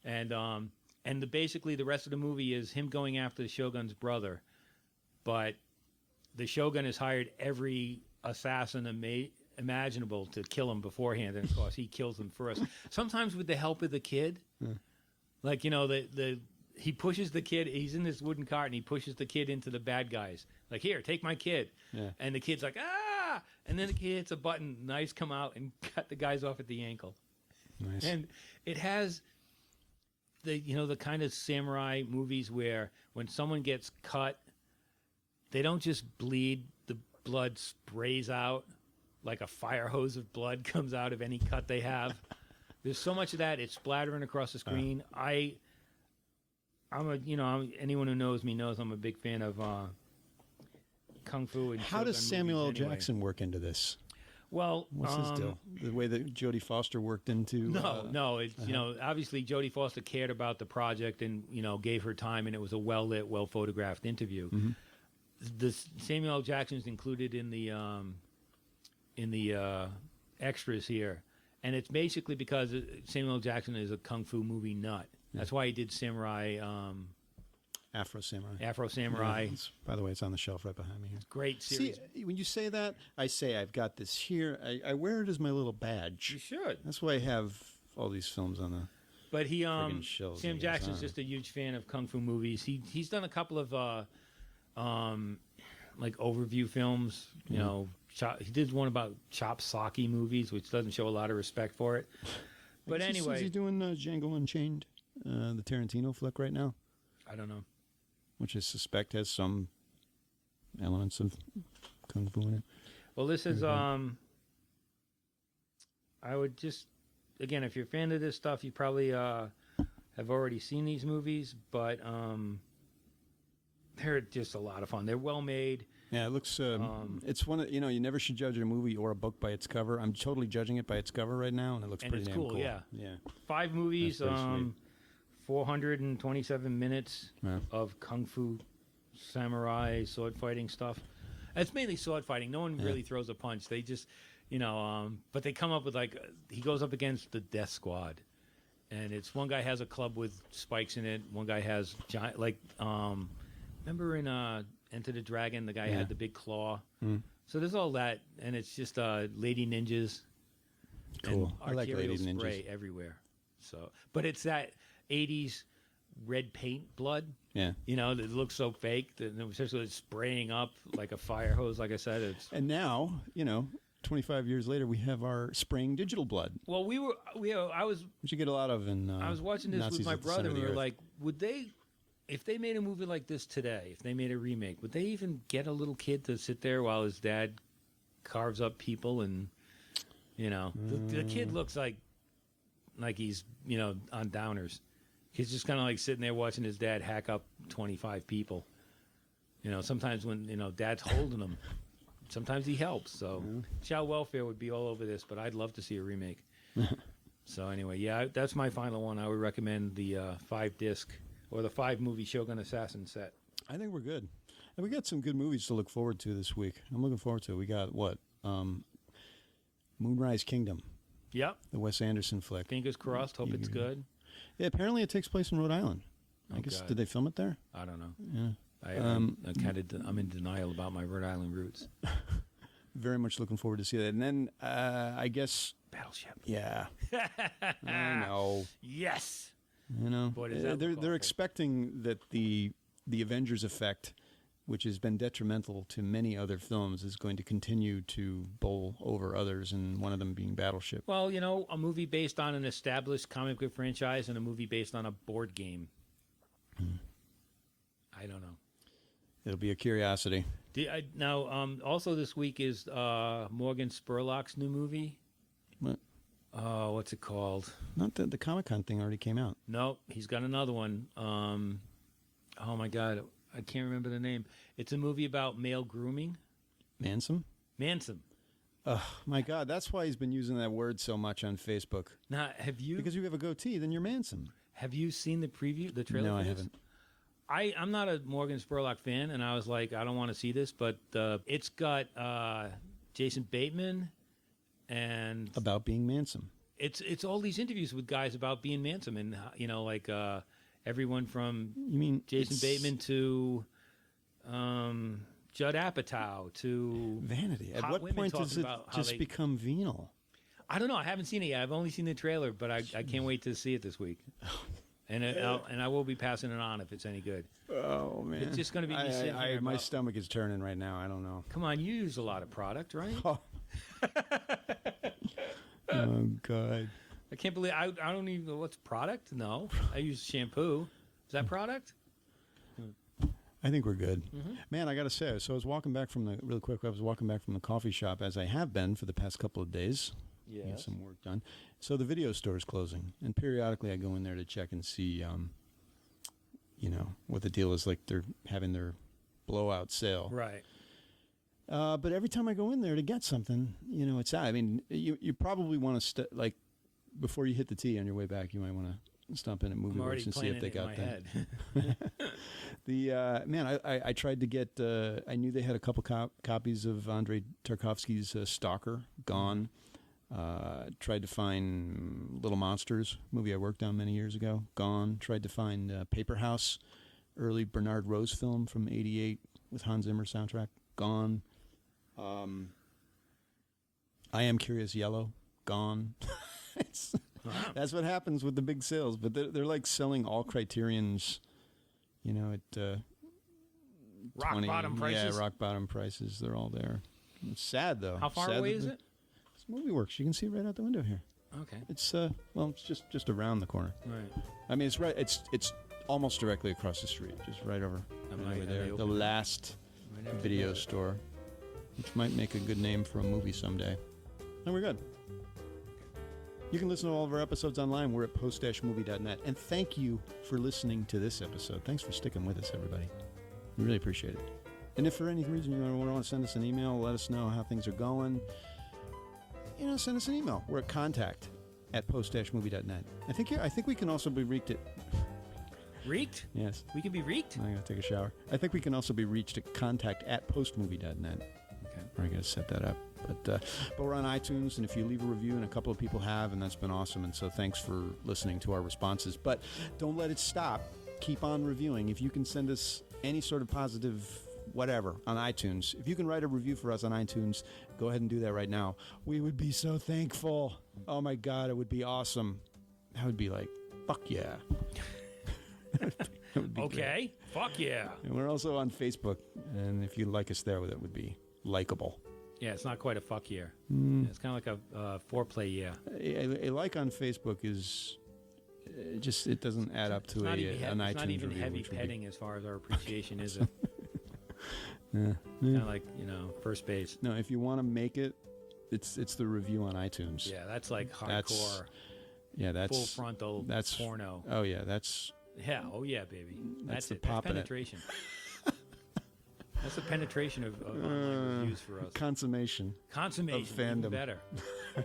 and basically the rest of the movie is him going after the Shogun's brother, but the Shogun has hired every assassin imaginable to kill him beforehand, and of course he kills them first. Sometimes with the help of the kid, he pushes the kid. He's in this wooden cart and he pushes the kid into the bad guys. Like, here, take my kid. Yeah. And the kid's like, ah! And then the kid hits a button, knives come out and cut the guys off at the ankle. Nice. And it has the kind of samurai movies where when someone gets cut, they don't just bleed, the blood sprays out. like a fire hose of blood comes out of any cut they have. There's so much of that. It's splattering across the screen. Anyone who knows me knows I'm a big fan of kung fu. And how does Samuel L. Jackson work into this? Well, what's his deal? The way that Jodie Foster worked into obviously Jodie Foster cared about the project and gave her time, and it was a well lit, well photographed interview. Mm-hmm. The Samuel L. Jackson's included in the extras here, and it's basically because Samuel L. Jackson is a kung fu movie nut. That's why he did Samurai. Afro Samurai. Yeah, by the way, it's on the shelf right behind me here. Great series. See, when you say that, I say I've got this here. I wear it as my little badge. You should. That's why I have all these films on the. But Sam Jackson's just a huge fan of kung fu movies. He's done a couple of like overview films. You know, he did one about Chop Socky movies, which doesn't show a lot of respect for it. But anyway, is he doing Django Unchained, the Tarantino flick right now? I don't know. Which I suspect has some elements of kung fu in it. Well, this is I would just, again, if you're a fan of this stuff, you probably have already seen these movies, but they're just a lot of fun. They're well made. Yeah, it looks. It's one of you never should judge a movie or a book by its cover. I'm totally judging it by its cover right now, and it looks pretty damn cool. Yeah, yeah. 5 movies, 427 minutes of kung fu, samurai, sword fighting stuff. It's mainly sword fighting. No one really throws a punch. They just, but they come up with he goes up against the Death Squad, and it's one guy has a club with spikes in it. One guy has giant, remember in Enter the Dragon, the guy had the big claw. Mm. So there's all that, and it's just lady ninjas. Cool. And I like lady ninjas everywhere. So, but it's that 80s red paint blood. Yeah. That looks so fake. That essentially it's spraying up like a fire hose, like I said. And now, 25 years later, we have our spraying digital blood. Well, which you get a lot of in I was watching this Nazis with my brother, and we were Earth. like, if they made a movie like this today, if they made a remake, would they even get a little kid to sit there while his dad carves up people? And, the kid looks like he's, on downers. He's just kind of like sitting there watching his dad hack up 25 people. Sometimes when, dad's holding him, sometimes he helps. So child welfare would be all over this, but I'd love to see a remake. So anyway, yeah, that's my final one. I would recommend the 5-disc or the 5-movie Shogun Assassin set. I think we're good. And we got some good movies to look forward to this week. I'm looking forward to it. We got what? Moonrise Kingdom. Yep. The Wes Anderson flick. Fingers crossed. Hope it's good. Yeah, apparently it takes place in Rhode Island. I guess, did they film it there? I don't know. Yeah. I'm in denial about my Rhode Island roots. Very much looking forward to see that. And then I guess Battleship. Yeah. I know. Yes. Boy, they're expecting that the Avengers effect, which has been detrimental to many other films, is going to continue to bowl over others, and one of them being Battleship. Well, a movie based on an established comic book franchise and a movie based on a board game. I don't know. It'll be a curiosity. Now, also this week is Morgan Spurlock's new movie. What? What's it called? Not the Comic-Con thing already came out. No, he's got another one. Oh my God, I can't remember the name. It's a movie about male grooming. Manson. Oh my God, that's why he's been using that word so much on Facebook. Now, have you? Because you have a goatee, then you're Manson. Have you seen the preview, the trailer? No, for I this? haven't. I'm not a Morgan Spurlock fan, and I was like, I don't want to see this, but it's got Jason Bateman and about being Manson. It's all these interviews with guys about being Manson, and everyone from Jason Bateman to Judd Apatow to Vanity. At what point does it just become venal? I don't know. I haven't seen it yet. I've only seen the trailer, but I can't wait to see it this week. And I will be passing it on if it's any good. Oh man, it's just going to be my stomach is turning right now. I don't know. Come on, you use a lot of product, right? Oh, oh God, I can't believe I don't even know what's product. No, I use shampoo. Is that product? I think we're good. Man, I got to say, so I was walking back from the coffee shop, as I have been for the past couple of days. Yeah. Get some work done. So the video store is closing, and periodically I go in there to check and see, what the deal is. Like they're having their blowout sale. Right. But every time I go in there to get something, it's sad. I mean, you probably want to, before you hit the T on your way back, you might want to stop in at Movie Works and see if they got that. I tried to get, I knew they had a couple copies of Andrei Tarkovsky's Stalker, gone. Tried to find Little Monsters, movie I worked on many years ago, gone. Tried to find Paper House, early Bernard Rose film from '88 with Hans Zimmer soundtrack, gone. I Am Curious Yellow, gone. That's what happens with the big sales, but they're like selling all Criterions, at rock bottom prices. Yeah, rock bottom prices. They're all there. It's sad though. How far away is it? It's Movie Works. You can see right out the window here. Okay. It's it's just around the corner. Right. I mean, it's right. It's almost directly across the street, just right over there. The last video store, which might make a good name for a movie someday. And we're good. You can listen to all of our episodes online. We're at post-movie.net. And thank you for listening to this episode. Thanks for sticking with us, everybody. We really appreciate it. And if for any reason you want to send us an email, let us know how things are going, send us an email. We're at contact@post-movie.net. I think we can also be reached at... Reeked? Yes. We can be reeked? I'm going to take a shower. I think we can also be reached at contact@postmovie.net. Okay. We're going to set that up. But we're on iTunes, and if you leave a review, and a couple of people have, and that's been awesome, and so thanks for listening to our responses. But don't let it stop. Keep on reviewing. If you can send us any sort of positive whatever on iTunes, if you can write a review for us on iTunes, go ahead and do that right now. We would be so thankful. Oh, my God, it would be awesome. That would be like, fuck yeah. Okay, great. Fuck yeah. And we're also on Facebook, and if you like us there, that would be likable. Yeah, it's not quite a fuck year. It's kind of like a foreplay year. A like on Facebook is it doesn't add up to an iTunes review. It's not even heavy petting as far as our appreciation, is it? Yeah. Kind of like, first base. No, if you want to make it, it's the review on iTunes. Yeah, that's like hardcore. That's full frontal. That's porno. Oh yeah, that's. Yeah. Oh yeah, baby. That's it. That's penetration. That's the penetration of online reviews for us. Consummation. Of fandom. Even better.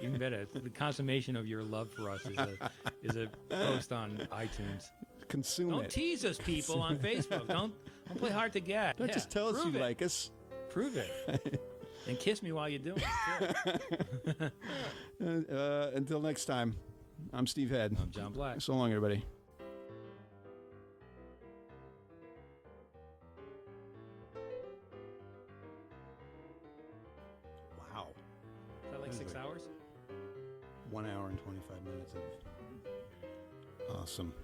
Even better. The consummation of your love for us is a post on iTunes. Consume Don't it. tease us, people, on Facebook. Don't play hard to get. Don't just tell us you like us. Prove it. And kiss me while you're doing it, too. Until next time, I'm Steve Head. I'm John Black. So long, everybody. Wow. Is that like 6 hours? 1 hour and 25 minutes of awesome.